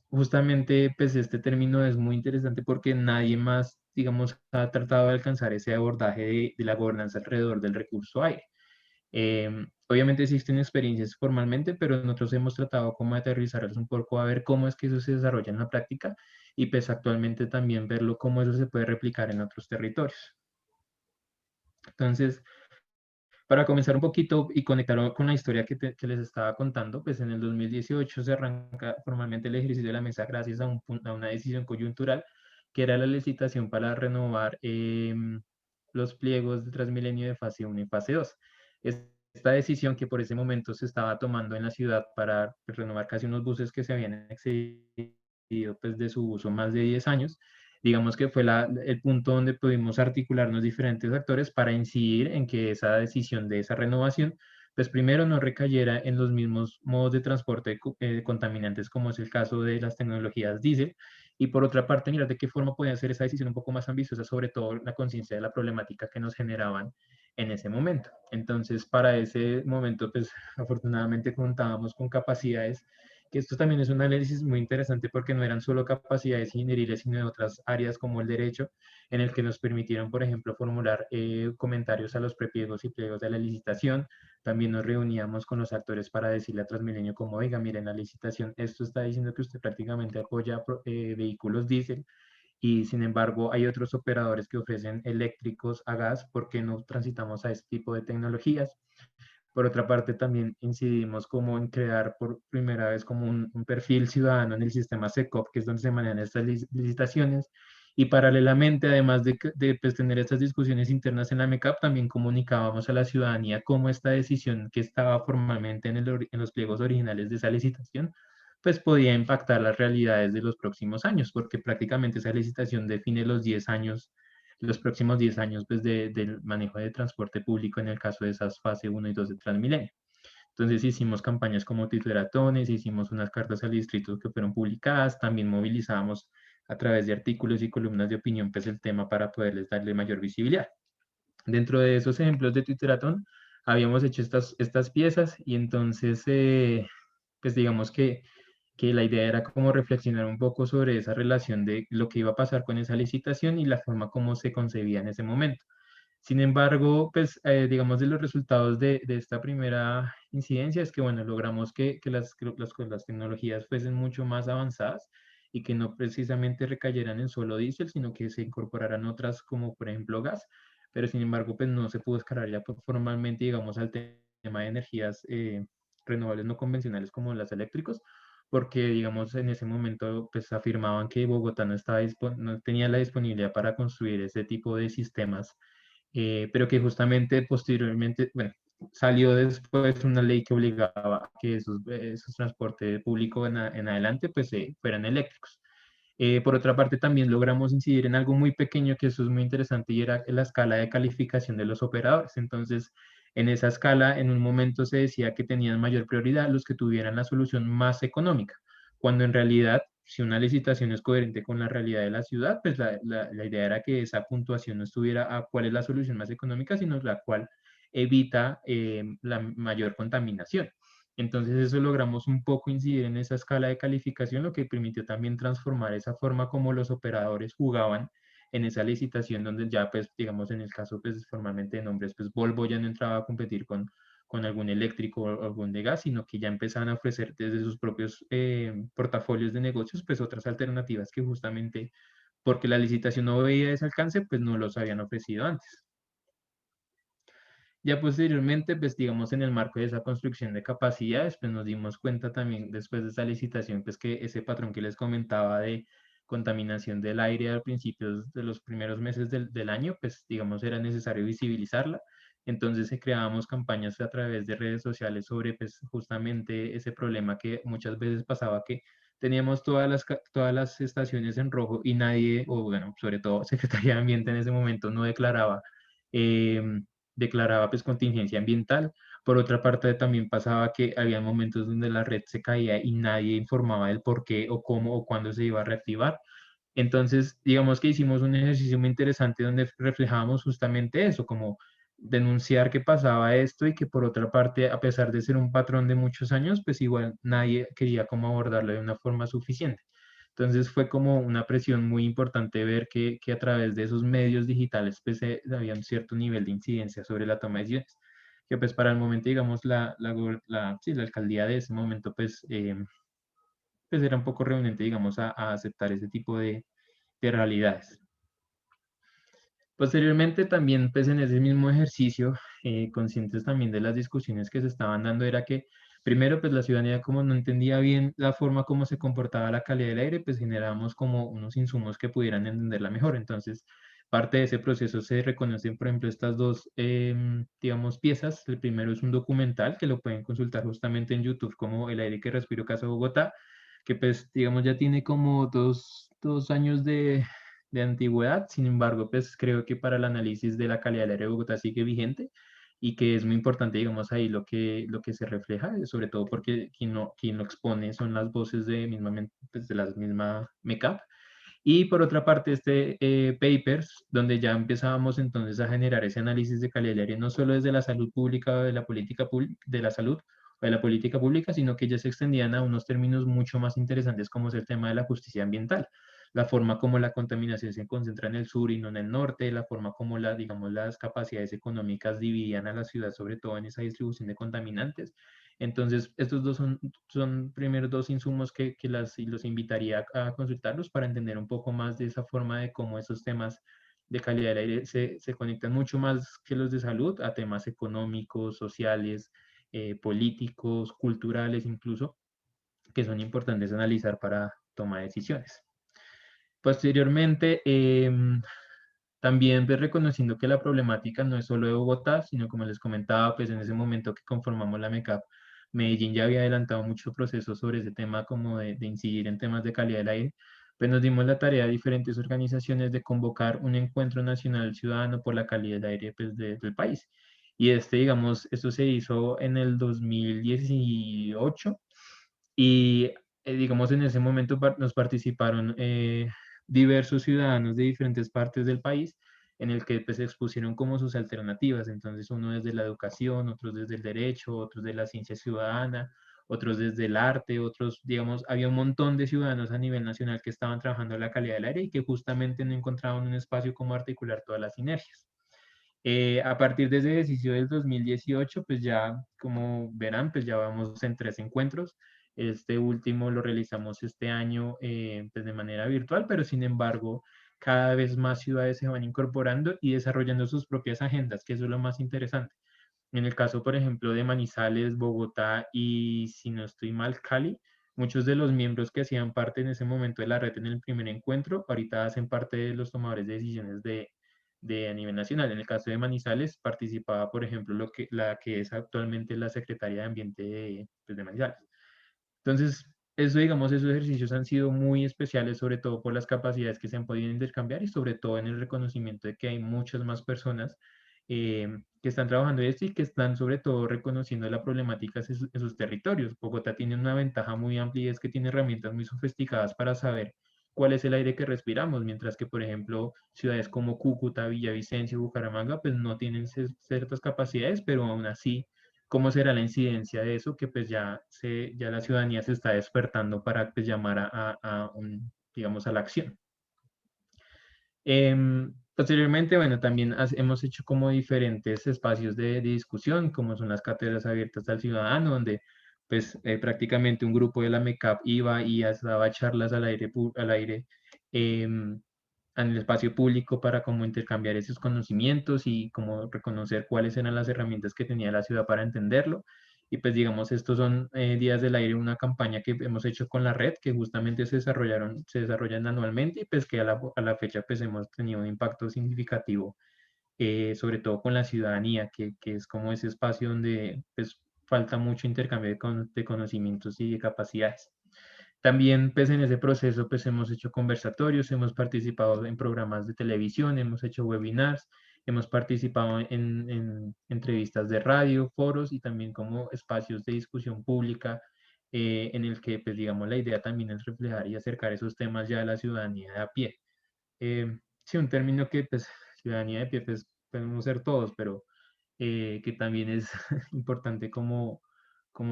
Speaker 2: justamente, pues este término es muy interesante porque nadie más, digamos, ha tratado de alcanzar ese abordaje de la gobernanza alrededor del recurso aire. Obviamente existen experiencias formalmente, pero nosotros hemos tratado como de aterrizarlos un poco a ver cómo es que eso se desarrolla en la práctica y pues actualmente también verlo cómo eso se puede replicar en otros territorios. Entonces, para comenzar un poquito y conectarlo con la historia que les estaba contando, pues en el 2018 se arranca formalmente el ejercicio de la mesa gracias a una decisión coyuntural que era la licitación para renovar los pliegos de Transmilenio de fase 1 y fase 2. Esta decisión que por ese momento se estaba tomando en la ciudad para renovar casi unos buses que se habían excedido pues, de su uso más de 10 años, digamos que fue el punto donde pudimos articularnos diferentes actores para incidir en que esa decisión de esa renovación, pues primero no recayera en los mismos modos de transporte contaminantes como es el caso de las tecnologías diésel, y por otra parte mirar de qué forma podía ser esa decisión un poco más ambiciosa, sobre todo la conciencia de la problemática que nos generaban en ese momento. Entonces, para ese momento, pues afortunadamente contábamos con capacidades que esto también es un análisis muy interesante porque no eran solo capacidades ingenieriles, sino de otras áreas como el derecho, en el que nos permitieron, por ejemplo, formular comentarios a los prepliegos y pliegos de la licitación. También nos reuníamos con los actores para decirle a Transmilenio como, oiga, miren, la licitación, esto está diciendo que usted prácticamente apoya vehículos diésel y sin embargo hay otros operadores que ofrecen eléctricos a gas, ¿por qué no transitamos a este tipo de tecnologías? Por otra parte, también incidimos como en crear por primera vez como un perfil ciudadano en el sistema SECOP, que es donde se manejan estas licitaciones. Y paralelamente, además de pues, tener estas discusiones internas en la MECAP, también comunicábamos a la ciudadanía cómo esta decisión que estaba formalmente en los pliegos originales de esa licitación, pues podía impactar las realidades de los próximos años, porque prácticamente esa licitación define los 10 años los próximos 10 años pues, del manejo de transporte público en el caso de esas fase 1 y 2 de Transmilenio. Entonces hicimos campañas como titulatones, hicimos unas cartas al distrito que fueron publicadas, también movilizamos a través de artículos y columnas de opinión pues el tema para poderles darle mayor visibilidad. Dentro de esos ejemplos de Twitteratón habíamos hecho estas piezas y entonces pues digamos que que la idea era como reflexionar un poco sobre esa relación de lo que iba a pasar con esa licitación y la forma como se concebía en ese momento. Sin embargo, pues digamos de los resultados de esta primera incidencia es que, bueno, logramos que las tecnologías fuesen mucho más avanzadas y que no precisamente recayeran en solo diésel, sino que se incorporaran otras como por ejemplo gas, pero sin embargo, pues no se pudo escalar ya formalmente, digamos, al tema de energías renovables no convencionales como las eléctricos, porque, digamos, en ese momento, pues afirmaban que Bogotá no tenía la disponibilidad para construir ese tipo de sistemas, pero que justamente posteriormente, bueno, salió después una ley que obligaba a que esos transportes públicos en adelante pues fueran eléctricos. Por otra parte, también logramos incidir en algo muy pequeño, que eso es muy interesante, y era la escala de calificación de los operadores. Entonces, en esa escala, en un momento se decía que tenían mayor prioridad los que tuvieran la solución más económica, cuando en realidad, si una licitación es coherente con la realidad de la ciudad, pues la idea era que esa puntuación no estuviera a cuál es la solución más económica, sino la cual evita la mayor contaminación. Entonces eso logramos un poco incidir en esa escala de calificación, lo que permitió también transformar esa forma como los operadores jugaban en esa licitación, donde ya, pues, digamos, en el caso, pues, formalmente de nombres, pues, Volvo ya no entraba a competir con algún eléctrico o algún de gas, sino que ya empezaban a ofrecer desde sus propios portafolios de negocios, pues, otras alternativas que justamente porque la licitación no veía ese alcance, pues, no los habían ofrecido antes. Ya posteriormente, pues digamos en el marco de esa construcción de capacidades, pues nos dimos cuenta también después de esa licitación, pues que ese patrón que les comentaba de contaminación del aire al principio de los primeros meses del año, pues digamos era necesario visibilizarla. Entonces creábamos campañas a través de redes sociales sobre pues justamente ese problema que muchas veces pasaba, que teníamos todas las estaciones en rojo y nadie, o bueno, sobre todo Secretaría de Ambiente en ese momento no declaraba pues contingencia ambiental. Por otra parte, también pasaba que había momentos donde la red se caía y nadie informaba del por qué o cómo o cuándo se iba a reactivar. Entonces, digamos que hicimos un ejercicio muy interesante donde reflejábamos justamente eso, como denunciar que pasaba esto y que por otra parte, a pesar de ser un patrón de muchos años, pues igual nadie quería cómo abordarlo de una forma suficiente. Entonces fue como una presión muy importante ver que a través de esos medios digitales pues había un cierto nivel de incidencia sobre la toma de decisiones, que pues para el momento, digamos, sí, la alcaldía de ese momento pues era un poco renuente, digamos, a aceptar ese tipo de realidades. Posteriormente también, pues en ese mismo ejercicio, conscientes también de las discusiones que se estaban dando, era que primero, pues la ciudadanía como no entendía bien la forma como se comportaba la calidad del aire, pues generábamos como unos insumos que pudieran entenderla mejor. Entonces, parte de ese proceso se reconocen, por ejemplo, estas dos, digamos, piezas. El primero es un documental que lo pueden consultar justamente en YouTube como El aire que respiro Casa Bogotá, que pues, digamos, ya tiene como dos años de antigüedad. Sin embargo, pues creo que para el análisis de la calidad del aire de Bogotá sigue vigente y que es muy importante, digamos, ahí lo que se refleja, sobre todo porque quien lo expone son las voces pues, de la misma MECAP. Y por otra parte, papers, donde ya empezábamos entonces a generar ese análisis de calidad del aire, no solo desde la salud pública o de la política de la salud o de la política pública, sino que ya se extendían a unos términos mucho más interesantes como es el tema de la justicia ambiental, la forma como la contaminación se concentra en el sur y no en el norte, la forma como digamos, las capacidades económicas dividían a la ciudad, sobre todo en esa distribución de contaminantes. Entonces, estos dos son primeros dos insumos y los invitaría a consultarlos para entender un poco más de esa forma de cómo esos temas de calidad del aire se conectan mucho más que los de salud a temas económicos, sociales, políticos, culturales incluso, que son importantes analizar para tomar decisiones. Posteriormente, también pues, reconociendo que la problemática no es solo de Bogotá, sino como les comentaba, pues en ese momento que conformamos la MECAP, Medellín ya había adelantado mucho proceso sobre ese tema como de incidir en temas de calidad del aire, pues nos dimos la tarea a diferentes organizaciones de convocar un encuentro nacional ciudadano por la calidad del aire pues, del país. Y digamos, esto se hizo en el 2018 y digamos, en ese momento nos participaron diversos ciudadanos de diferentes partes del país en el que pues, expusieron como sus alternativas. Entonces, uno desde la educación, otros desde el derecho, otros de la ciencia ciudadana, otros desde el arte, otros, digamos, había un montón de ciudadanos a nivel nacional que estaban trabajando en la calidad del aire y que justamente no encontraban un espacio como articular todas las sinergias. A partir de ese ejercicio del 2018, pues ya, como verán, pues ya vamos en 3 encuentros. Este último lo realizamos este año pues de manera virtual, pero sin embargo, cada vez más ciudades se van incorporando y desarrollando sus propias agendas, que eso es lo más interesante. En el caso, por ejemplo, de Manizales, Bogotá y, si no estoy mal, Cali, muchos de los miembros que hacían parte en ese momento de la red en el primer encuentro, ahorita hacen parte de los tomadores de decisiones de a nivel nacional. En el caso de Manizales, participaba, por ejemplo, la que es actualmente la secretaria de Ambiente pues, de Manizales. Entonces, eso, digamos, esos ejercicios han sido muy especiales, sobre todo por las capacidades que se han podido intercambiar y sobre todo en el reconocimiento de que hay muchas más personas que están trabajando en esto y que están sobre todo reconociendo la problemática en sus territorios. Bogotá tiene una ventaja muy amplia y es que tiene herramientas muy sofisticadas para saber cuál es el aire que respiramos, mientras que, por ejemplo, ciudades como Cúcuta, Villavicencio, Bucaramanga, pues no tienen ciertas capacidades, pero aún así, ¿cómo será la incidencia de eso? Que pues ya la ciudadanía se está despertando para pues, llamar digamos, a la acción. Posteriormente, bueno, también hemos hecho como diferentes espacios de discusión, como son las cátedras abiertas al ciudadano, donde pues prácticamente un grupo de la MECAP iba y daba charlas al aire, em, en el espacio público para como intercambiar esos conocimientos y como reconocer cuáles eran las herramientas que tenía la ciudad para entenderlo. Y pues digamos, estos son Días del Aire, una campaña que hemos hecho con la red, que justamente se desarrollan anualmente y pues que a la fecha pues hemos tenido un impacto significativo, sobre todo con la ciudadanía, que es como ese espacio donde pues falta mucho intercambio de conocimientos y de capacidades. También, pues en ese proceso, pues hemos hecho conversatorios, hemos participado en programas de televisión, hemos hecho webinars, hemos participado en entrevistas de radio, foros y también como espacios de discusión pública en el que, pues digamos, la idea también es reflejar y acercar esos temas ya a la ciudadanía de a pie. Sí, un término que, pues, ciudadanía de pie, pues podemos ser todos, pero que también es importante como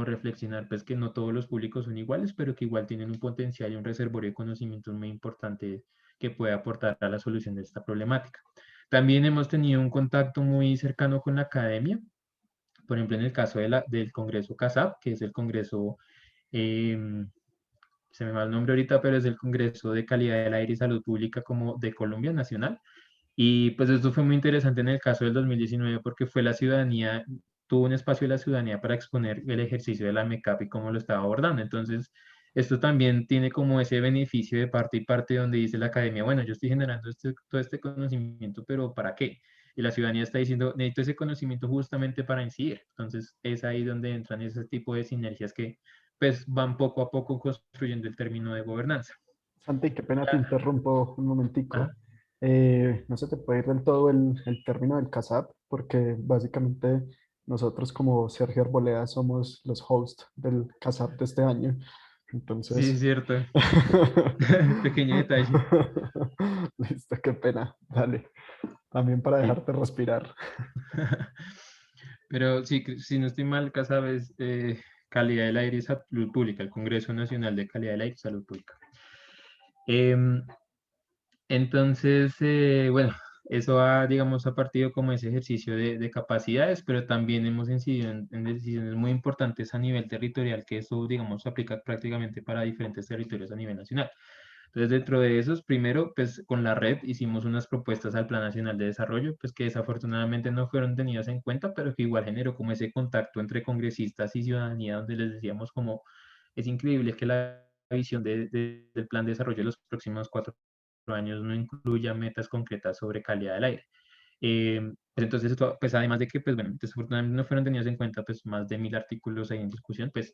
Speaker 2: reflexionar, pues que no todos los públicos son iguales, pero que igual tienen un potencial y un reservorio de conocimientos muy importante que puede aportar a la solución de esta problemática. También hemos tenido un contacto muy cercano con la academia, por ejemplo, en el caso del Congreso CASAP, que es el Congreso, em, se me va el nombre ahorita, pero es el Congreso de Calidad del Aire y Salud Pública como de Colombia Nacional. Y pues esto fue muy interesante en el caso del 2019 porque fue la ciudadanía, tuvo un espacio de la ciudadanía para exponer el ejercicio de la MECAP y cómo lo estaba abordando. Entonces, esto también tiene como ese beneficio de parte y parte donde dice la academia, bueno, yo estoy generando todo este conocimiento, pero ¿para qué? Y la ciudadanía está diciendo, necesito ese conocimiento justamente para incidir. Entonces, es ahí donde entran ese tipo de sinergias que pues van poco a poco construyendo el término de gobernanza.
Speaker 1: Santi, qué pena te interrumpo un
Speaker 2: Ah,
Speaker 1: momentico. No se te puede ir del todo el término del CASAP, porque básicamente nosotros como Sergio Arboleda somos los hosts del CASAP de este año.
Speaker 2: sí, es
Speaker 1: Entonces,
Speaker 2: cierto. Pequeño detalle.
Speaker 1: listo, qué pena. Dale, también para
Speaker 2: Sí.
Speaker 1: dejarte respirar.
Speaker 2: Pero sí, si no estoy mal, acá sabes, calidad del aire y salud pública, el Congreso Nacional de Calidad del Aire y Salud Pública. Em, entonces, bueno, eso ha, digamos, ha partido como ese ejercicio de capacidades, pero también hemos incidido en decisiones muy importantes a nivel territorial, que eso, digamos, se aplica prácticamente para diferentes territorios a nivel nacional. Entonces, dentro de esos, primero, pues con la red hicimos unas propuestas al Plan Nacional de Desarrollo, pues que desafortunadamente no fueron tenidas en cuenta, pero que igual generó como ese contacto entre congresistas y ciudadanía, donde les decíamos como es increíble que la visión del Plan de Desarrollo de los próximos 4 años no incluya metas concretas sobre calidad del aire. Pues entonces, esto, pues además de que, pues bueno, desafortunadamente no fueron tenidas en cuenta, pues más de 1000 artículos ahí en discusión, pues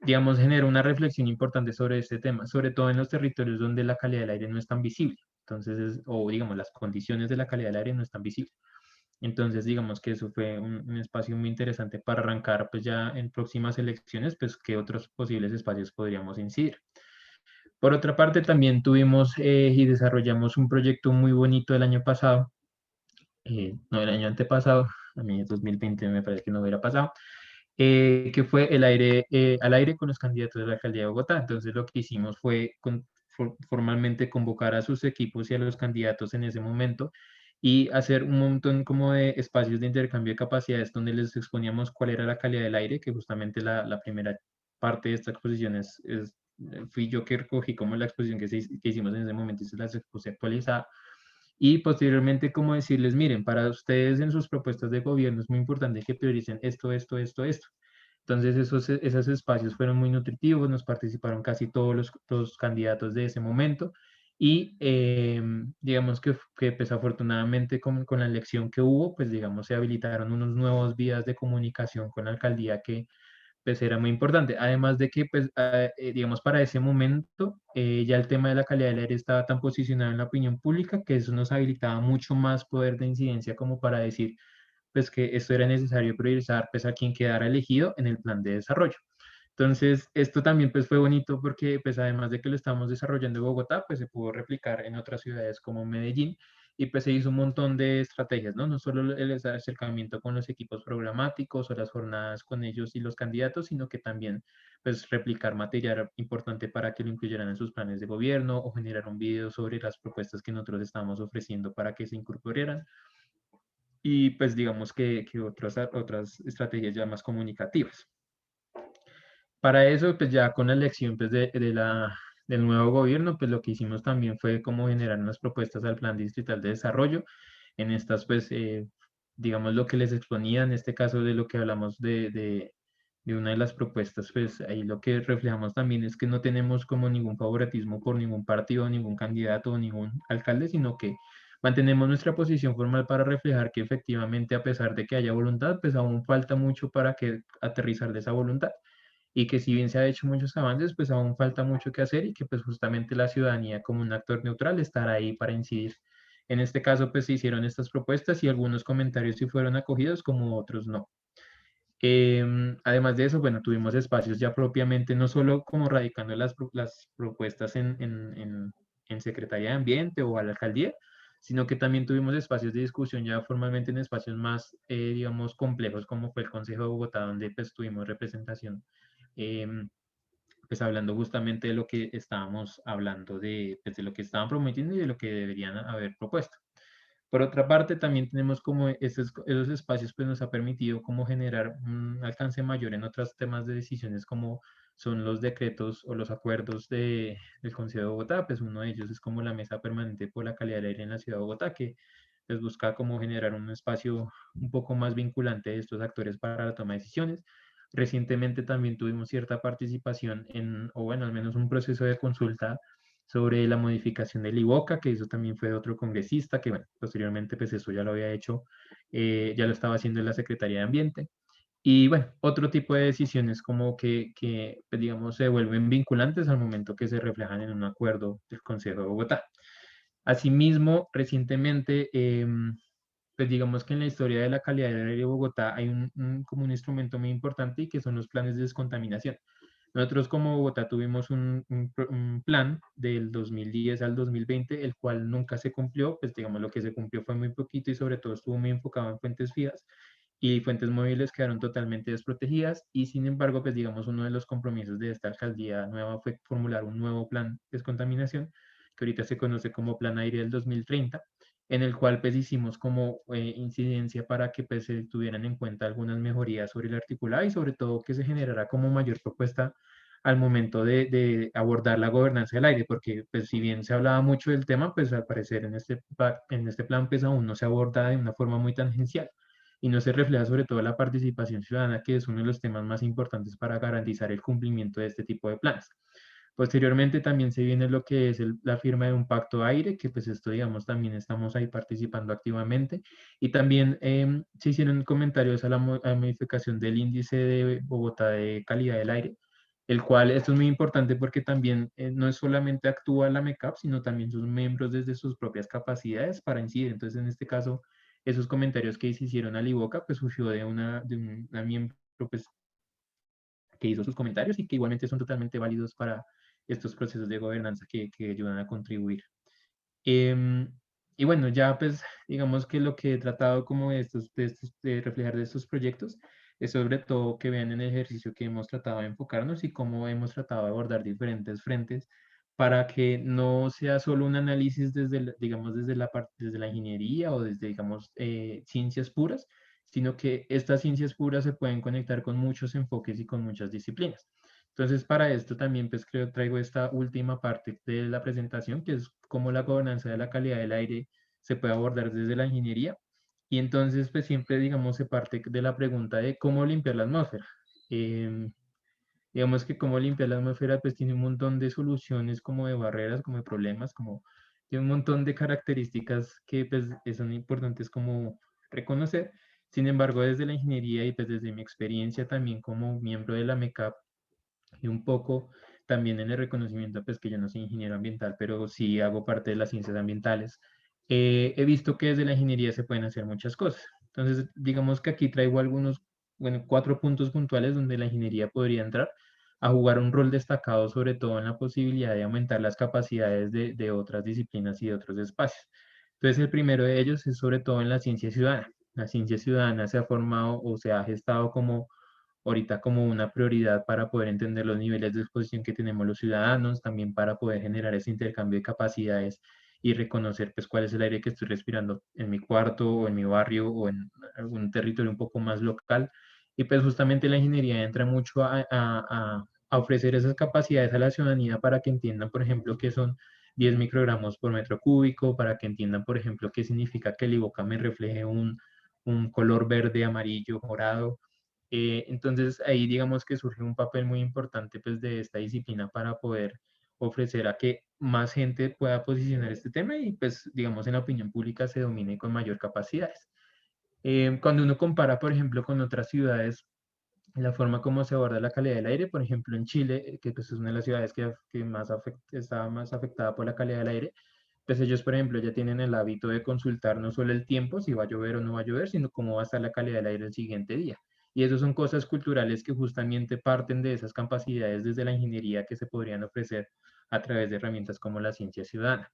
Speaker 2: digamos, genera una reflexión importante sobre este tema, sobre todo en los territorios donde la calidad del aire no es tan visible. Entonces, o digamos, las condiciones de la calidad del aire no están visibles. Entonces, digamos que eso fue un espacio muy interesante para arrancar, pues ya en próximas elecciones, pues qué otros posibles espacios podríamos incidir. Por otra parte, también tuvimos y desarrollamos un proyecto muy bonito el año pasado, no el año antepasado, a mí en 2020 me parece que no hubiera pasado, que fue el aire, al aire con los candidatos de la alcaldía de Bogotá. Entonces lo que hicimos fue formalmente convocar a sus equipos y a los candidatos en ese momento y hacer un montón como de espacios de intercambio de capacidades donde les exponíamos cuál era la calidad del aire, que justamente la primera parte de esta exposición fui yo que recogí como la exposición que hicimos en ese momento y se las expuse actualizada. Y posteriormente, como decirles, miren, para ustedes en sus propuestas de gobierno es muy importante que prioricen esto, esto, esto, esto. Entonces, esos espacios fueron muy nutritivos, nos participaron casi todos los candidatos de ese momento y digamos que pues afortunadamente con la elección que hubo, pues digamos se habilitaron unos nuevos vías de comunicación con la alcaldía que pues era muy importante. Además de que, pues, digamos, para ese momento ya el tema de la calidad del aire estaba tan posicionado en la opinión pública que eso nos habilitaba mucho más poder de incidencia como para decir, pues, que esto era necesario priorizar, pues, a quien quedara elegido en el plan de desarrollo. Entonces, esto también, pues, fue bonito porque, pues, además de que lo estamos desarrollando en Bogotá, pues, se pudo replicar en otras ciudades como Medellín y pues se hizo un montón de estrategias, ¿no? No solo el acercamiento con los equipos programáticos o las jornadas con ellos y los candidatos, sino que también pues replicar material importante para que lo incluyeran en sus planes de gobierno o generar un video sobre las propuestas que nosotros estábamos ofreciendo para que se incorporaran. Y pues digamos que otras estrategias ya más comunicativas. Para eso, pues ya con la elección pues, del nuevo gobierno, pues lo que hicimos también fue como generar unas propuestas al Plan Distrital de Desarrollo. En estas, pues, digamos lo que les exponía, en este caso de lo que hablamos de una de las propuestas, pues ahí lo que reflejamos también es que no tenemos como ningún favoritismo por ningún partido, ningún candidato o ningún alcalde, sino que mantenemos nuestra posición formal para reflejar que efectivamente, a pesar de que haya voluntad, pues aún falta mucho para que aterrizar de esa voluntad y que si bien se ha hecho muchos avances, pues aún falta mucho que hacer y que pues justamente la ciudadanía como un actor neutral estará ahí para incidir. En este caso, pues se hicieron estas propuestas y algunos comentarios sí fueron acogidos, como otros no. Además de eso, bueno, tuvimos espacios ya propiamente, no solo como radicando las propuestas en Secretaría de Ambiente o a la alcaldía, sino que también tuvimos espacios de discusión ya formalmente en espacios más, digamos, complejos, como fue el Consejo de Bogotá, donde pues tuvimos representación em, pues hablando justamente de lo que estábamos hablando pues, de lo que estaban prometiendo y de lo que deberían haber propuesto. Por otra parte, también tenemos como esos espacios pues nos ha permitido como generar un alcance mayor en otros temas de decisiones como son los decretos o los acuerdos del Consejo de Bogotá, pues uno de ellos es como la Mesa Permanente por la Calidad del Aire en la Ciudad de Bogotá, que pues busca como generar un espacio un poco más vinculante de estos actores para la toma de decisiones. Recientemente también tuvimos cierta participación o bueno, al menos un proceso de consulta sobre la modificación del IVOCA, que eso también fue de otro congresista, que bueno, posteriormente pues eso ya lo había hecho, ya lo estaba haciendo en la Secretaría de Ambiente. Y bueno, otro tipo de decisiones como que pues, digamos, se vuelven vinculantes al momento que se reflejan en un acuerdo del Consejo de Bogotá. Asimismo, recientemente, pues digamos que en la historia de la calidad del aire de Bogotá hay como un instrumento muy importante y que son los planes de descontaminación. Nosotros como Bogotá tuvimos un plan del 2010 al 2020, el cual nunca se cumplió, pues digamos lo que se cumplió fue muy poquito y sobre todo estuvo muy enfocado en fuentes fijas y fuentes móviles quedaron totalmente desprotegidas y sin embargo, pues digamos uno de los compromisos de esta alcaldía nueva fue formular un nuevo plan de descontaminación que ahorita se conoce como Plan Aire del 2030 en el cual pues hicimos como incidencia para que pues se tuvieran en cuenta algunas mejorías sobre el articulado y sobre todo que se generara como mayor propuesta al momento de abordar la gobernanza del aire, porque pues si bien se hablaba mucho del tema, pues al parecer en este plan pues aún no se aborda de una forma muy tangencial y no se refleja sobre todo la participación ciudadana, que es uno de los temas más importantes para garantizar el cumplimiento de este tipo de planes. Posteriormente también se viene lo que es la firma de un pacto aire, que pues esto digamos también estamos ahí participando activamente. Y también se hicieron comentarios a la modificación del índice de Bogotá de calidad del aire, el cual esto es muy importante porque también no es solamente actúa la MECAP, sino también sus miembros desde sus propias capacidades para incidir. Entonces en este caso, esos comentarios que se hicieron al IVOCA, pues surgió de una miembro pues, que hizo sus comentarios y que igualmente son totalmente válidos para estos procesos de gobernanza que ayudan a contribuir. Em, y bueno, ya pues digamos que lo que he tratado como de reflejar de estos proyectos es sobre todo que vean en el ejercicio que hemos tratado de enfocarnos y cómo hemos tratado de abordar diferentes frentes para que no sea solo un análisis desde, digamos, desde la parte, desde la ingeniería o desde, digamos, ciencias puras, sino que estas ciencias puras se pueden conectar con muchos enfoques y con muchas disciplinas. Entonces, para esto también, pues creo, traigo esta última parte de la presentación, que es cómo la gobernanza de la calidad del aire se puede abordar desde la ingeniería. Y entonces, pues siempre, digamos, se parte de la pregunta de cómo limpiar la atmósfera. Em, digamos que cómo limpiar la atmósfera, pues tiene un montón de soluciones como de barreras, como de problemas, como tiene un montón de características que pues son importantes como reconocer. Sin embargo, desde la ingeniería y pues desde mi experiencia también como miembro de la MECAP y un poco también en el reconocimiento, pues que yo no soy ingeniero ambiental, pero sí hago parte de las ciencias ambientales, he visto que desde la ingeniería se pueden hacer muchas cosas. Entonces, digamos que aquí traigo algunos, bueno, 4 puntos puntuales donde la ingeniería podría entrar a jugar un rol destacado, sobre todo en la posibilidad de aumentar las capacidades de otras disciplinas y de otros espacios. Entonces, el primero de ellos es sobre todo en la ciencia ciudadana. La ciencia ciudadana se ha formado o se ha gestado como ahorita como una prioridad para poder entender los niveles de exposición que tenemos los ciudadanos, también para poder generar ese intercambio de capacidades y reconocer pues cuál es el aire que estoy respirando en mi cuarto o en mi barrio o en algún territorio un poco más local. Y pues justamente la ingeniería entra mucho a ofrecer esas capacidades a la ciudadanía para que entiendan, por ejemplo, qué son 10 microgramos por metro cúbico, para que entiendan, por ejemplo, qué significa que el IVOCA me refleje un color verde, amarillo, morado. Entonces ahí digamos que surge un papel muy importante pues de esta disciplina para poder ofrecer a que más gente pueda posicionar este tema y pues digamos en la opinión pública se domine con mayor capacidades. Cuando uno compara por ejemplo con otras ciudades, la forma como se aborda la calidad del aire, por ejemplo en Chile, que pues, es una de las ciudades que más está más afectada por la calidad del aire, pues ellos, por ejemplo, ya tienen el hábito de consultar no solo el tiempo, si va a llover o no va a llover, sino cómo va a estar la calidad del aire el siguiente día. Y eso son cosas culturales que justamente parten de esas capacidades desde la ingeniería que se podrían ofrecer a través de herramientas como la ciencia ciudadana.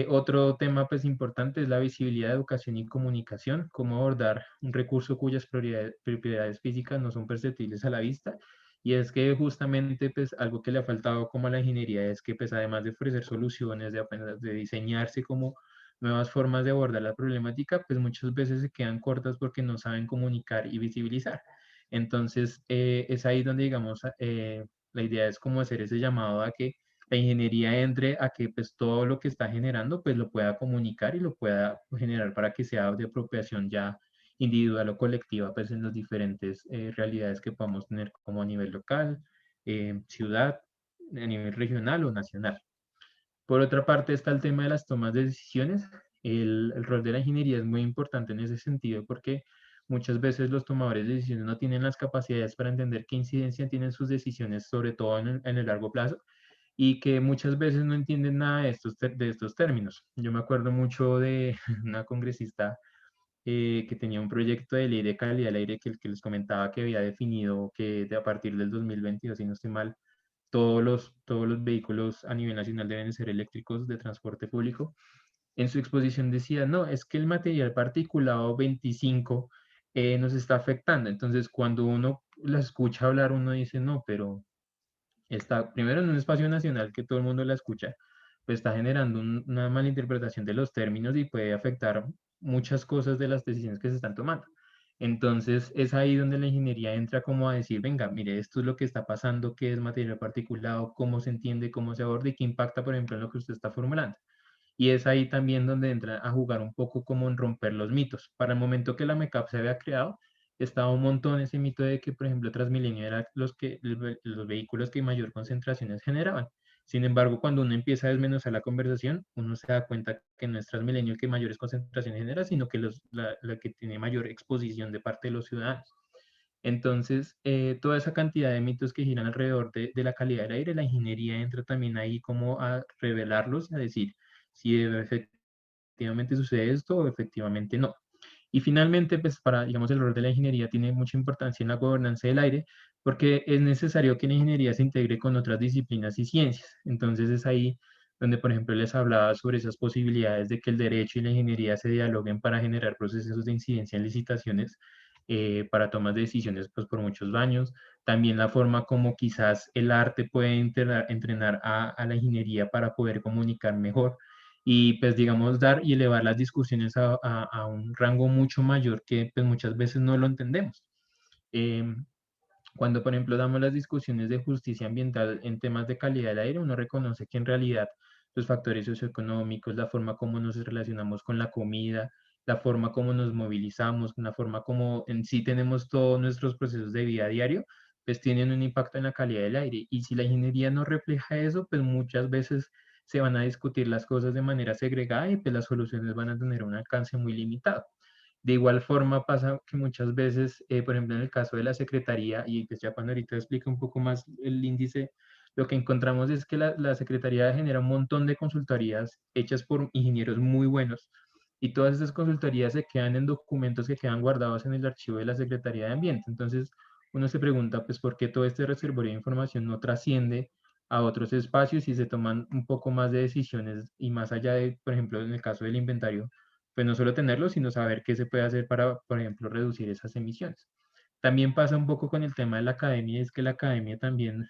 Speaker 2: Otro tema pues importante es la visibilidad, educación y comunicación, cómo abordar un recurso cuyas propiedades físicas no son perceptibles a la vista. Y es que justamente pues algo que le ha faltado como a la ingeniería es que pues además de ofrecer soluciones, de diseñarse como nuevas formas de abordar la problemática, pues muchas veces se quedan cortas porque no saben comunicar y visibilizar. Entonces es ahí donde digamos la idea es como hacer ese llamado a que la ingeniería entre a que pues todo lo que está generando pues lo pueda comunicar y lo pueda generar para que sea de apropiación ya individual o colectiva pues en las diferentes realidades que podamos tener como a nivel local, ciudad, a nivel regional o nacional. Por otra parte está el tema de las tomas de decisiones. El rol de la ingeniería es muy importante en ese sentido porque muchas veces los tomadores de decisiones no tienen las capacidades para entender qué incidencia tienen sus decisiones, sobre todo en el largo plazo, y que muchas veces no entienden nada de estos términos. Yo me acuerdo mucho de una congresista que tenía un proyecto de ley de calidad del aire que les comentaba que había definido que a partir del 2022, si no estoy mal, todos los vehículos a nivel nacional deben ser eléctricos de transporte público. En su exposición decía, no, es que el material particulado 25 nos está afectando. Entonces, cuando uno la escucha hablar, uno dice, no, pero está primero en un espacio nacional que todo el mundo la escucha, pues está generando una mala interpretación de los términos y puede afectar muchas cosas de las decisiones que se están tomando. Entonces es ahí donde la ingeniería entra como a decir, venga, mire, esto es lo que está pasando, qué es material particulado, cómo se entiende, cómo se aborda y qué impacta, por ejemplo, en lo que usted está formulando. Y es ahí también donde entra a jugar un poco como en romper los mitos. Para el momento que la MECAP se había creado, estaba un montón ese mito de que, por ejemplo, Transmilenio era los vehículos que mayor concentraciones generaban. Sin embargo, cuando uno empieza a desmenuzar la conversación, uno se da cuenta que no es Transmilenio el que mayores concentraciones genera, sino que la que tiene mayor exposición de parte de los ciudadanos. Entonces, toda esa cantidad de mitos que giran alrededor de la calidad del aire, la ingeniería entra también ahí como a revelarlos, a decir si efectivamente sucede esto o efectivamente no. Y finalmente, pues para, digamos, el rol de la ingeniería tiene mucha importancia en la gobernanza del aire, porque es necesario que la ingeniería se integre con otras disciplinas y ciencias. Entonces es ahí donde, por ejemplo, les hablaba sobre esas posibilidades de que el derecho y la ingeniería se dialoguen para generar procesos de incidencia en licitaciones para tomas de decisiones pues, por muchos años. También la forma como quizás el arte puede entrenar a la ingeniería para poder comunicar mejor y pues digamos dar y elevar las discusiones a un rango mucho mayor que pues muchas veces no lo entendemos. Cuando, por ejemplo, damos las discusiones de justicia ambiental en temas de calidad del aire, uno reconoce que en realidad los factores socioeconómicos, la forma como nos relacionamos con la comida, la forma como nos movilizamos, la forma como en sí tenemos todos nuestros procesos de vida a diario, pues tienen un impacto en la calidad del aire. Y si la ingeniería no refleja eso, pues muchas veces se van a discutir las cosas de manera segregada y pues las soluciones van a tener un alcance muy limitado. De igual forma pasa que muchas veces, por ejemplo, en el caso de la Secretaría, y pues ya cuando ahorita explico un poco más el índice, lo que encontramos es que la Secretaría genera un montón de consultorías hechas por ingenieros muy buenos, y todas esas consultorías se quedan en documentos que quedan guardados en el archivo de la Secretaría de Ambiente. Entonces, uno se pregunta, pues, ¿por qué todo este reservorio de información no trasciende a otros espacios y se toman un poco más de decisiones y más allá de, por ejemplo, en el caso del inventario? Pues no solo tenerlo, sino saber qué se puede hacer para, por ejemplo, reducir esas emisiones. También pasa un poco con el tema de la academia, y es que la academia también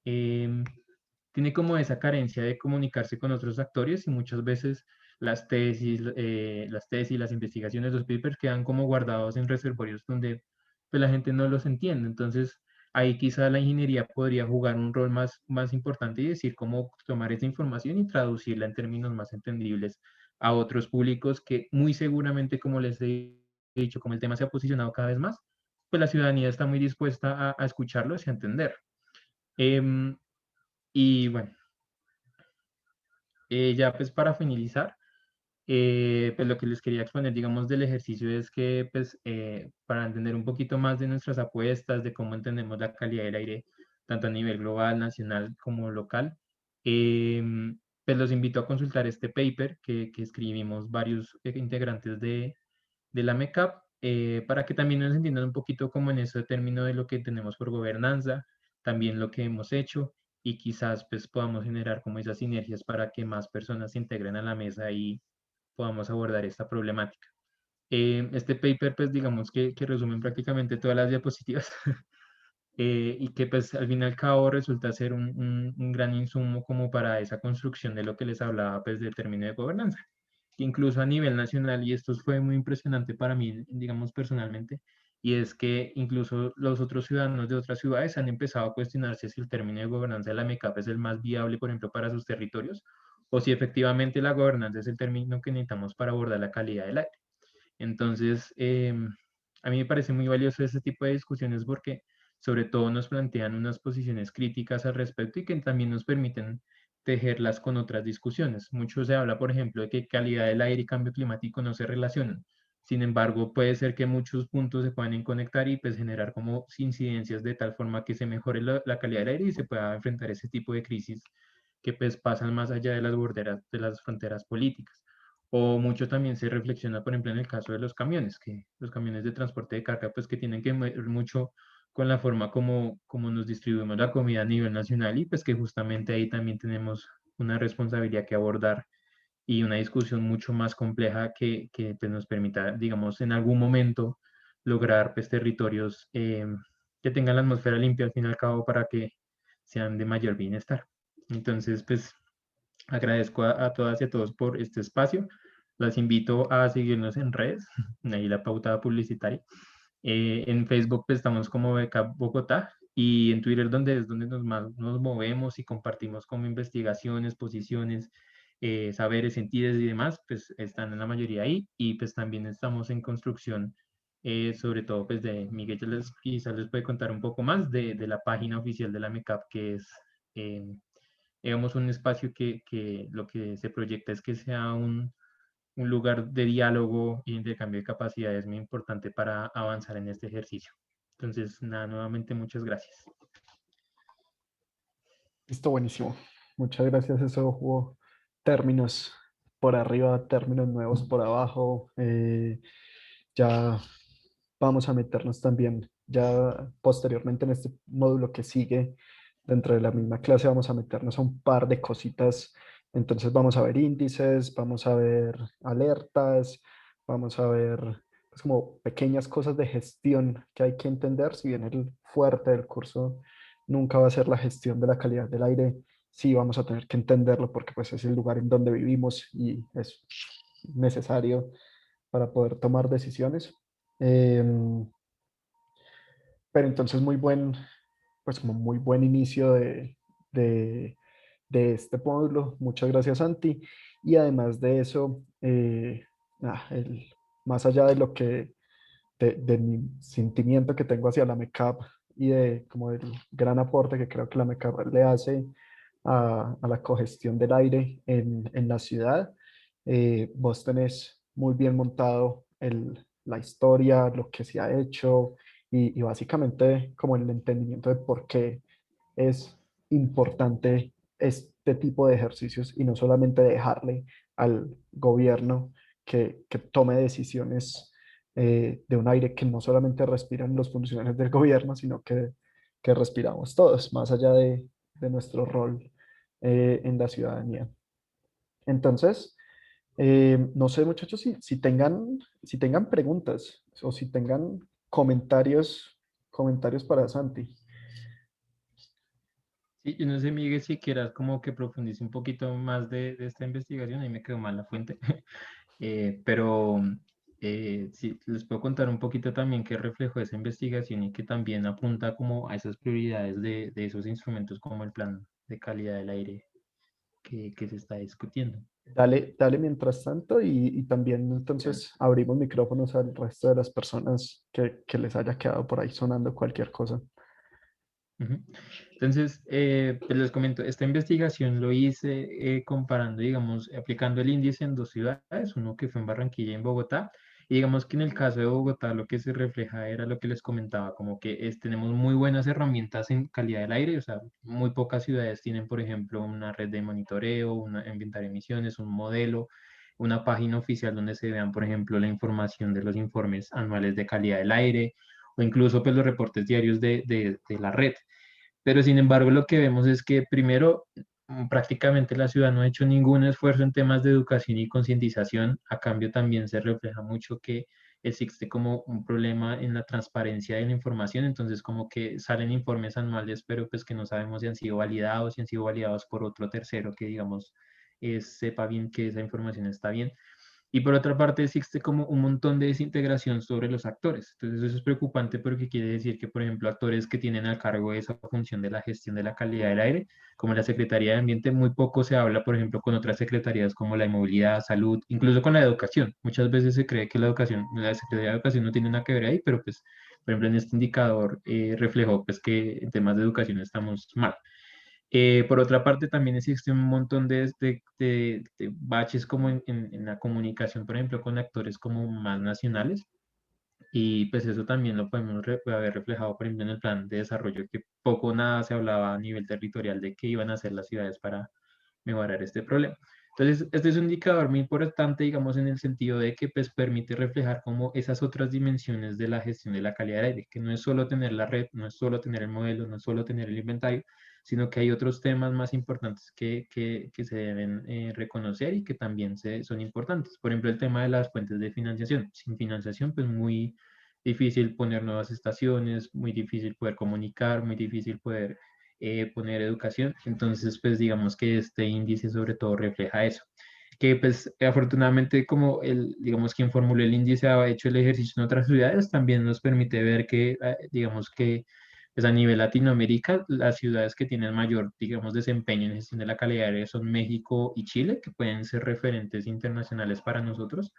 Speaker 2: tiene como esa carencia de comunicarse con otros actores y muchas veces las investigaciones, los papers quedan como guardados en reservorios donde pues, la gente no los entiende. Entonces, ahí quizá la ingeniería podría jugar un rol más importante y decir cómo tomar esa información y traducirla en términos más entendibles a otros públicos que muy seguramente, como les he dicho, como el tema se ha posicionado cada vez más, pues la ciudadanía está muy dispuesta a escucharlos y a entender. Y bueno, ya pues para finalizar, pues lo que les quería exponer, digamos, del ejercicio es que pues para entender un poquito más de nuestras apuestas, de cómo entendemos la calidad del aire, tanto a nivel global, nacional como local, pues los invito a consultar este paper que escribimos varios integrantes de la MECAP, para que también nos entiendan un poquito como en ese término de lo que tenemos por gobernanza, también lo que hemos hecho y quizás pues podamos generar como esas sinergias para que más personas se integren a la mesa y podamos abordar esta problemática. Este paper pues digamos que resumen prácticamente todas las diapositivas y que pues al fin y al cabo resulta ser un gran insumo como para esa construcción de lo que les hablaba pues del término de gobernanza. Incluso a nivel nacional, y esto fue muy impresionante para mí, digamos personalmente, y es que incluso los otros ciudadanos de otras ciudades han empezado a cuestionarse si el término de gobernanza de la MECAP es el más viable, por ejemplo, para sus territorios, o si efectivamente la gobernanza es el término que necesitamos para abordar la calidad del aire. Entonces, a mí me parece muy valioso ese tipo de discusiones porque sobre todo nos plantean unas posiciones críticas al respecto y que también nos permiten tejerlas con otras discusiones. Mucho se habla, por ejemplo, de que calidad del aire y cambio climático no se relacionan. Sin embargo, puede ser que muchos puntos se puedan conectar y pues generar como incidencias de tal forma que se mejore la calidad del aire y se pueda enfrentar ese tipo de crisis que pues pasan más allá de las borderas, de las fronteras políticas. O mucho también se reflexiona, por ejemplo, en el caso de los camiones, que los camiones de transporte de carga, pues que tienen que ver mucho con la forma como nos distribuimos la comida a nivel nacional y pues que justamente ahí también tenemos una responsabilidad que abordar y una discusión mucho más compleja que pues, nos permita, digamos, en algún momento lograr pues, territorios que tengan la atmósfera limpia al fin y al cabo para que sean de mayor bienestar. Entonces, pues agradezco a todas y a todos por este espacio. Las invito a seguirnos en redes, ahí la pauta publicitaria. En Facebook pues, estamos como Beca Bogotá y en Twitter donde es donde nos movemos y compartimos como investigaciones, posiciones, saberes, sentidos y demás, pues están en la mayoría ahí y pues también estamos en construcción, sobre todo pues de Miguel quizás les puede contar un poco más de la página oficial de la MECAP que es digamos, un espacio que lo que se proyecta es que sea un lugar de diálogo y intercambio de capacidades muy importante para avanzar en este ejercicio. Entonces, nada, nuevamente muchas gracias.
Speaker 1: Listo, buenísimo. Muchas gracias. Eso hubo términos por arriba, términos nuevos por abajo. Ya vamos a meternos también, ya posteriormente en este módulo que sigue, dentro de la misma clase vamos a meternos a un par de cositas. Entonces vamos a ver índices, vamos a ver alertas, vamos a ver pues, como pequeñas cosas de gestión que hay que entender, si bien el fuerte del curso nunca va a ser la gestión de la calidad del aire, sí vamos a tener que entenderlo porque pues es el lugar en donde vivimos y es necesario para poder tomar decisiones. Em, pero entonces pues como muy buen inicio de, de este módulo. Muchas gracias, Santi. Y además de eso, más allá de lo que, de mi sentimiento que tengo hacia la MECAP y de como el gran aporte que creo que la MECAP le hace a la cogestión del aire en la ciudad, vos tenés muy bien montado la historia, lo que se ha hecho y básicamente como el entendimiento de por qué es importante este tipo de ejercicios y no solamente dejarle al gobierno que tome decisiones de un aire que no solamente respiran los funcionarios del gobierno, sino que respiramos todos, más allá de nuestro rol en la ciudadanía. Entonces, no sé, muchachos, si tengan preguntas o si tengan comentarios para Santi.
Speaker 2: Sí, yo no sé, Miguel, si quieras como que profundice un poquito más de esta investigación, ahí me quedó mal la fuente. Pero sí, les puedo contar un poquito también qué reflejó esa investigación y que también apunta como a esas prioridades de esos instrumentos como el plan de calidad del aire que se está discutiendo.
Speaker 1: Dale mientras tanto y también entonces abrimos micrófonos al resto de las personas que les haya quedado por ahí sonando cualquier cosa.
Speaker 2: Ujú. Entonces, pues les comento, esta investigación lo hice comparando, digamos, aplicando el índice en dos ciudades, uno que fue en Barranquilla y en Bogotá. Y digamos que en el caso de Bogotá lo que se refleja era lo que les comentaba, como que tenemos muy buenas herramientas en calidad del aire, o sea, muy pocas ciudades tienen, por ejemplo, una red de monitoreo, una inventario de emisiones, un modelo, una página oficial donde se vean, por ejemplo, la información de los informes anuales de calidad del aire o incluso pues los reportes diarios de la red. Pero sin embargo, lo que vemos es que primero, prácticamente la ciudad no ha hecho ningún esfuerzo en temas de educación y concientización. A cambio, también se refleja mucho que existe como un problema en la transparencia de la información. Entonces, como que salen informes anuales, pero pues que no sabemos si han sido validados por otro tercero que, digamos, sepa bien que esa información está bien. Y por otra parte, existe como un montón de desintegración sobre los actores. Entonces, eso es preocupante porque quiere decir que, por ejemplo, actores que tienen a cargo esa función de la gestión de la calidad del aire, como la Secretaría de Ambiente, muy poco se habla, por ejemplo, con otras secretarías como la de Movilidad, Salud, incluso con la de Educación. Muchas veces se cree que la Secretaría de Educación no tiene nada que ver ahí, pero pues, por ejemplo, en este indicador reflejó pues que en temas de educación estamos mal. Por otra parte, también existe un montón de baches como en la comunicación, por ejemplo, con actores como más nacionales. Y pues eso también lo podemos haber reflejado, por ejemplo, en el plan de desarrollo, que poco o nada se hablaba a nivel territorial de qué iban a hacer las ciudades para mejorar este problema. Entonces, este es un indicador muy importante, digamos, en el sentido de que pues, permite reflejar como esas otras dimensiones de la gestión de la calidad del aire, que no es solo tener la red, no es solo tener el modelo, no es solo tener el inventario, sino que hay otros temas más importantes que se deben reconocer y que también son importantes. Por ejemplo, el tema de las fuentes de financiación. Sin financiación, pues muy difícil poner nuevas estaciones, muy difícil poder comunicar, muy difícil poder poner educación. Entonces, pues digamos que este índice sobre todo refleja eso. Que pues afortunadamente como digamos, quien formuló el índice ha hecho el ejercicio en otras ciudades, también nos permite ver que, digamos que pues a nivel Latinoamérica, las ciudades que tienen mayor, digamos, desempeño en gestión de la calidad del aire son México y Chile, que pueden ser referentes internacionales para nosotros,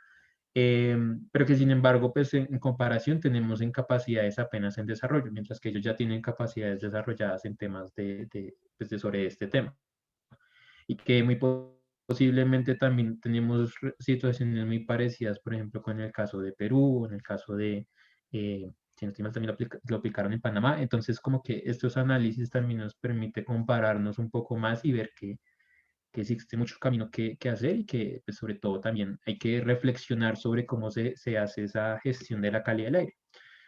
Speaker 2: pero que sin embargo, pues en comparación tenemos en capacidades apenas en desarrollo, mientras que ellos ya tienen capacidades desarrolladas en temas pues, de sobre este tema. Y que muy posiblemente también tenemos situaciones muy parecidas, por ejemplo, con el caso de Perú, en el caso si no estoy mal, también lo aplicaron en Panamá. Entonces, como que estos análisis también nos permite compararnos un poco más y ver que existe mucho camino que hacer y que pues, sobre todo también hay que reflexionar sobre cómo se hace esa gestión de la calidad del aire.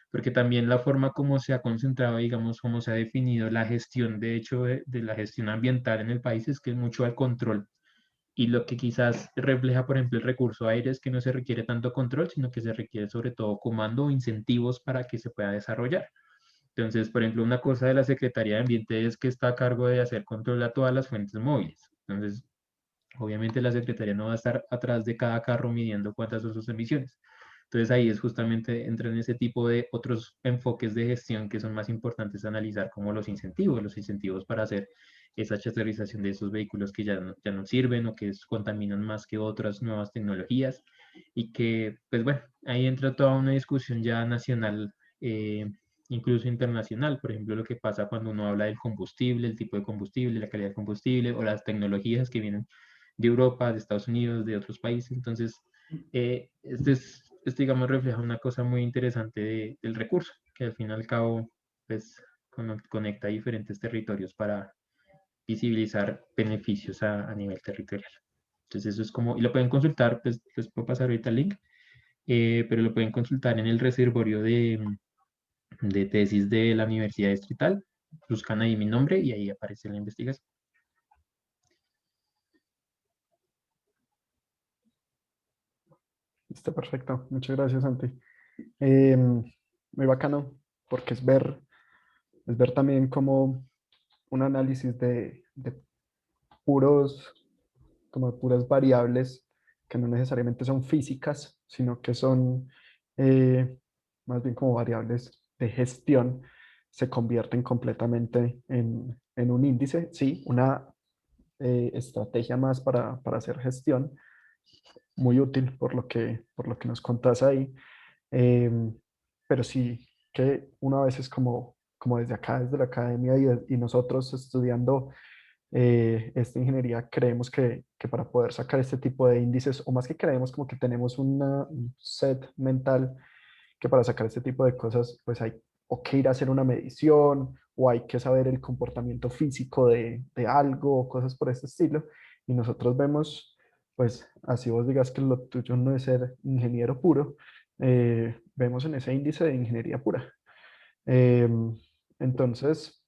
Speaker 2: Porque también la forma como se ha concentrado, digamos, cómo se ha definido la gestión, de hecho, de la gestión ambiental en el país es que es mucho al control y lo que quizás refleja, por ejemplo, el recurso aire es que no se requiere tanto control, sino que se requiere sobre todo comando o incentivos para que se pueda desarrollar. Entonces, por ejemplo, una cosa de la Secretaría de Ambiente es que está a cargo de hacer control a todas las fuentes móviles. Entonces, obviamente la Secretaría no va a estar atrás de cada carro midiendo cuántas son sus emisiones. Entonces ahí es justamente, entra en ese tipo de otros enfoques de gestión que son más importantes analizar, como los incentivos para hacer esa chatarrización de esos vehículos que ya no sirven o que contaminan más que otras nuevas tecnologías y que, pues bueno, ahí entra toda una discusión ya nacional, incluso internacional, por ejemplo, lo que pasa cuando uno habla del combustible, el tipo de combustible, la calidad del combustible o las tecnologías que vienen de Europa, de Estados Unidos, de otros países. Entonces, digamos, refleja una cosa muy interesante del recurso, que al fin y al cabo, pues, conecta diferentes territorios para visibilizar beneficios a nivel territorial. Entonces, eso es como, y lo pueden consultar, pues, les puedo pasar ahorita el link, pero lo pueden consultar en el reservorio de tesis de la Universidad Distrital. Buscan ahí mi nombre y ahí aparece la investigación.
Speaker 1: Está perfecto. Muchas gracias, Santi. Muy bacano, porque es ver también como un análisis de puros, como de puras variables que no necesariamente son físicas, sino que son más bien como variables de gestión, se convierten completamente en un índice, sí, una estrategia más para hacer gestión, muy útil por lo que nos contás ahí. Em, pero sí que una vez es como desde acá, desde la academia y nosotros estudiando esta ingeniería, creemos que para poder sacar este tipo de índices, o más que creemos, como que tenemos un set mental que para sacar este tipo de cosas, pues hay o que ir a hacer una medición o hay que saber el comportamiento físico de algo o cosas por este estilo. Y nosotros vemos, pues así vos digas que lo tuyo no es ser ingeniero puro, vemos en ese índice de ingeniería pura. Entonces,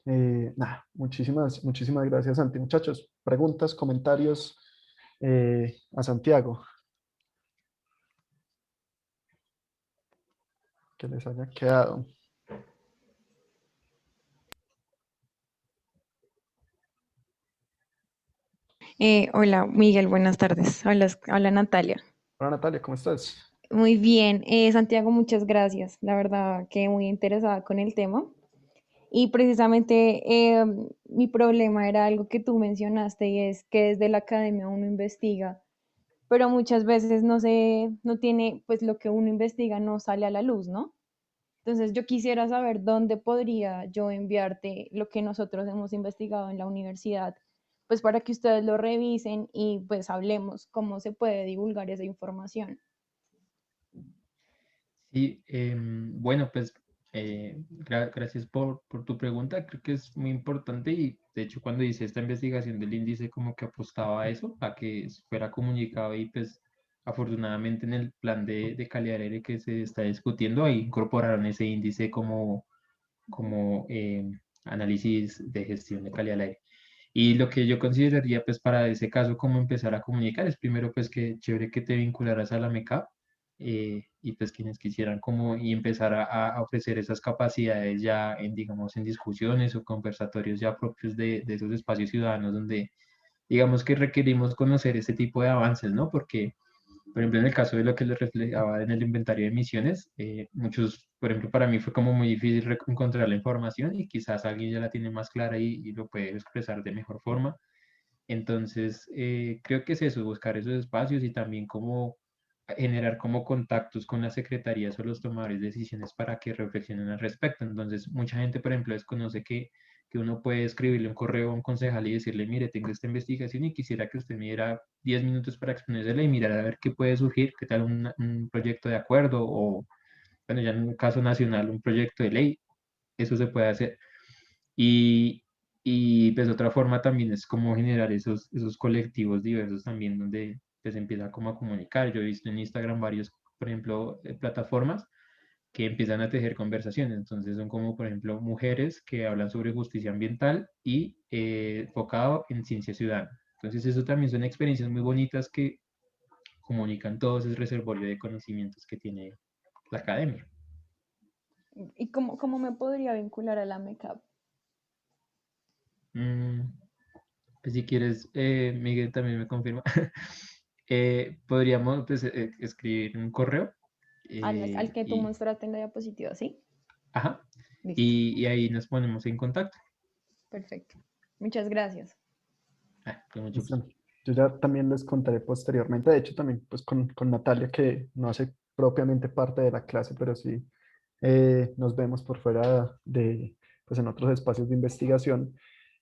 Speaker 1: nada, muchísimas gracias, Santi. Muchachos, preguntas, comentarios a Santiago que les haya quedado.
Speaker 5: Hola, Miguel, buenas tardes. Habla Natalia.
Speaker 1: Hola Natalia, ¿cómo estás?
Speaker 5: Muy bien. Santiago, muchas gracias. La verdad que muy interesada con el tema. Y precisamente mi problema era algo que tú mencionaste y es que desde la academia uno investiga, pero muchas veces no tiene, pues lo que uno investiga no sale a la luz, ¿no? Entonces yo quisiera saber dónde podría yo enviarte lo que nosotros hemos investigado en la universidad, pues para que ustedes lo revisen y pues hablemos cómo se puede divulgar esa información.
Speaker 2: Sí, bueno, pues gracias por tu pregunta. Creo que es muy importante y de hecho cuando hice esta investigación del índice como que apostaba a eso, a que fuera comunicado y pues afortunadamente en el plan de calidad del aire que se está discutiendo ahí incorporaron ese índice como análisis de gestión de calidad del aire. Y lo que yo consideraría pues para ese caso como empezar a comunicar es primero pues que chévere que te vincularas a la MECAP y pues quienes quisieran como y empezar a ofrecer esas capacidades ya en digamos en discusiones o conversatorios ya propios de esos espacios ciudadanos donde digamos que requerimos conocer ese tipo de avances, ¿no? Porque por ejemplo, en el caso de lo que les reflejaba en el inventario de emisiones, muchos, por ejemplo, para mí fue como muy difícil encontrar la información y quizás alguien ya la tiene más clara y lo puede expresar de mejor forma. Entonces, creo que es eso, buscar esos espacios y también como generar como contactos con las secretarías o los tomadores de decisiones para que reflexionen al respecto. Entonces, mucha gente, por ejemplo, desconoce que uno puede escribirle un correo a un concejal y decirle, mire, tengo esta investigación y quisiera que usted me diera 10 minutos para exponérsela y mirar a ver qué puede surgir, qué tal un proyecto de acuerdo o, bueno, ya en un caso nacional, un proyecto de ley. Eso se puede hacer. Y, y pues otra forma también es como generar esos colectivos diversos también donde pues empieza como a comunicar. Yo he visto en Instagram varios, por ejemplo, plataformas que empiezan a tejer conversaciones. Entonces son como, por ejemplo, mujeres que hablan sobre justicia ambiental y enfocado en ciencia ciudadana. Entonces eso también son experiencias muy bonitas que comunican todo ese reservorio de conocimientos que tiene la academia.
Speaker 5: ¿Y cómo me podría vincular a la MECAP?
Speaker 2: Mm, pues si quieres, Miguel también me confirma. Podríamos pues, escribir un correo.
Speaker 5: Al que tú
Speaker 2: Y,
Speaker 5: mostraste en la diapositiva, ¿sí?
Speaker 2: ajá,
Speaker 5: Listo,
Speaker 2: y ahí nos ponemos en contacto.
Speaker 5: perfecto. Muchas gracias.
Speaker 2: Con mucho gusto.
Speaker 1: Listo. Yo ya también les contaré posteriormente, de hecho también pues con Natalia, que no hace propiamente parte de la clase, pero sí nos vemos por fuera de, pues en otros espacios de investigación.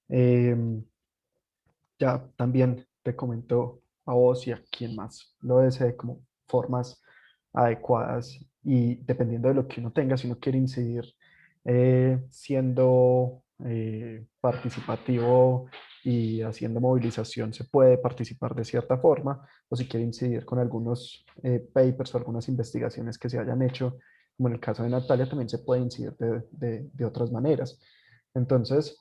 Speaker 1: Em, ya también te comento a vos y a quien más lo desee como formas adecuadas y dependiendo de lo que uno tenga, si uno quiere incidir siendo participativo y haciendo movilización, se puede participar de cierta forma, o si quiere incidir con algunos papers o algunas investigaciones que se hayan hecho, como en el caso de Natalia, también se puede incidir de otras maneras. Entonces,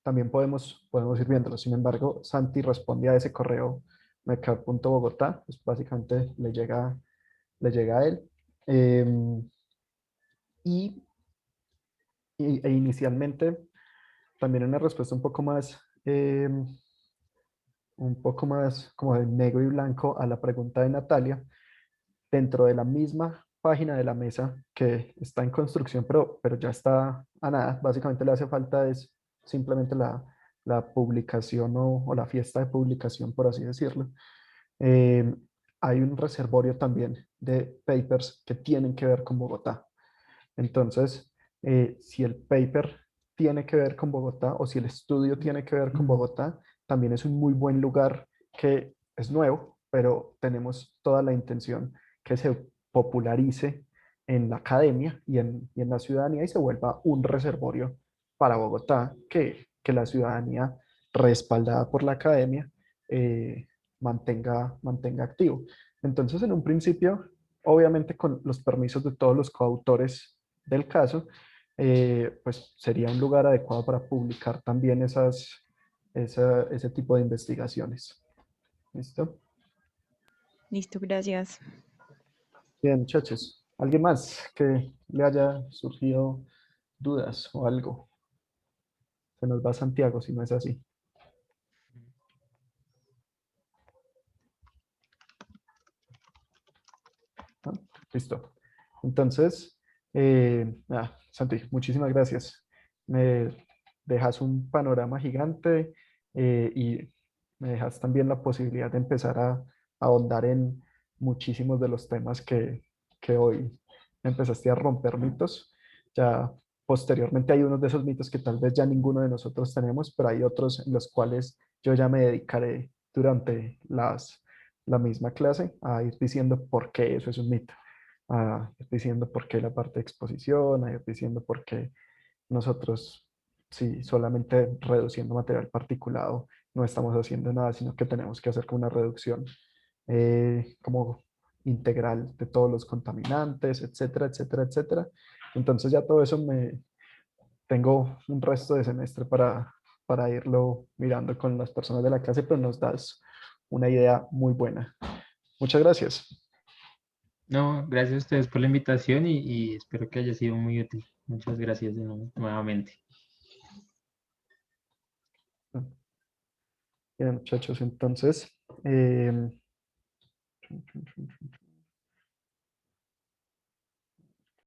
Speaker 1: también podemos ir viéndolo. Sin embargo, Santi responde a ese correo mercado.bogotá, pues básicamente le llega a él. Em, y, e inicialmente, también una respuesta un poco más como de negro y blanco a la pregunta de Natalia, dentro de la misma página de la mesa que está en construcción, pero ya está a nada. Básicamente le hace falta es simplemente la publicación o la fiesta de publicación, por así decirlo. Eh, Hay un reservorio también de papers que tienen que ver con Bogotá. Entonces, si el paper tiene que ver con Bogotá o si el estudio tiene que ver con Bogotá, también es un muy buen lugar que es nuevo, pero tenemos toda la intención que se popularice en la academia y en la ciudadanía y se vuelva un reservorio para Bogotá que la ciudadanía respaldada por la academia mantenga activo. Entonces, en un principio, obviamente con los permisos de todos los coautores del caso, pues sería un lugar adecuado para publicar también ese tipo de investigaciones. ¿Listo?
Speaker 5: Listo, gracias.
Speaker 1: Bien, muchachos. ¿Alguien más que le haya surgido dudas o algo? Se nos va Santiago si no es así. ¿No? Listo. Entonces, Santi, muchísimas gracias. Me dejas un panorama gigante y me dejas también la posibilidad de empezar a ahondar en muchísimos de los temas que hoy empezaste a romper mitos. Ya posteriormente hay unos de esos mitos que tal vez ya ninguno de nosotros tenemos, pero hay otros en los cuales yo ya me dedicaré durante la misma clase a ir diciendo por qué eso es un mito, a ir diciendo por qué la parte de exposición, a ir diciendo por qué nosotros, sí, solamente reduciendo material particulado no estamos haciendo nada, sino que tenemos que hacer como una reducción como integral de todos los contaminantes, etcétera, etcétera, etcétera. Entonces ya todo eso tengo un resto de semestre para irlo mirando con las personas de la clase, pero nos das una idea muy buena. Muchas gracias.
Speaker 2: No, gracias a ustedes por la invitación y espero que haya sido muy útil. Muchas gracias de nuevo, nuevamente.
Speaker 1: Bien, muchachos, entonces,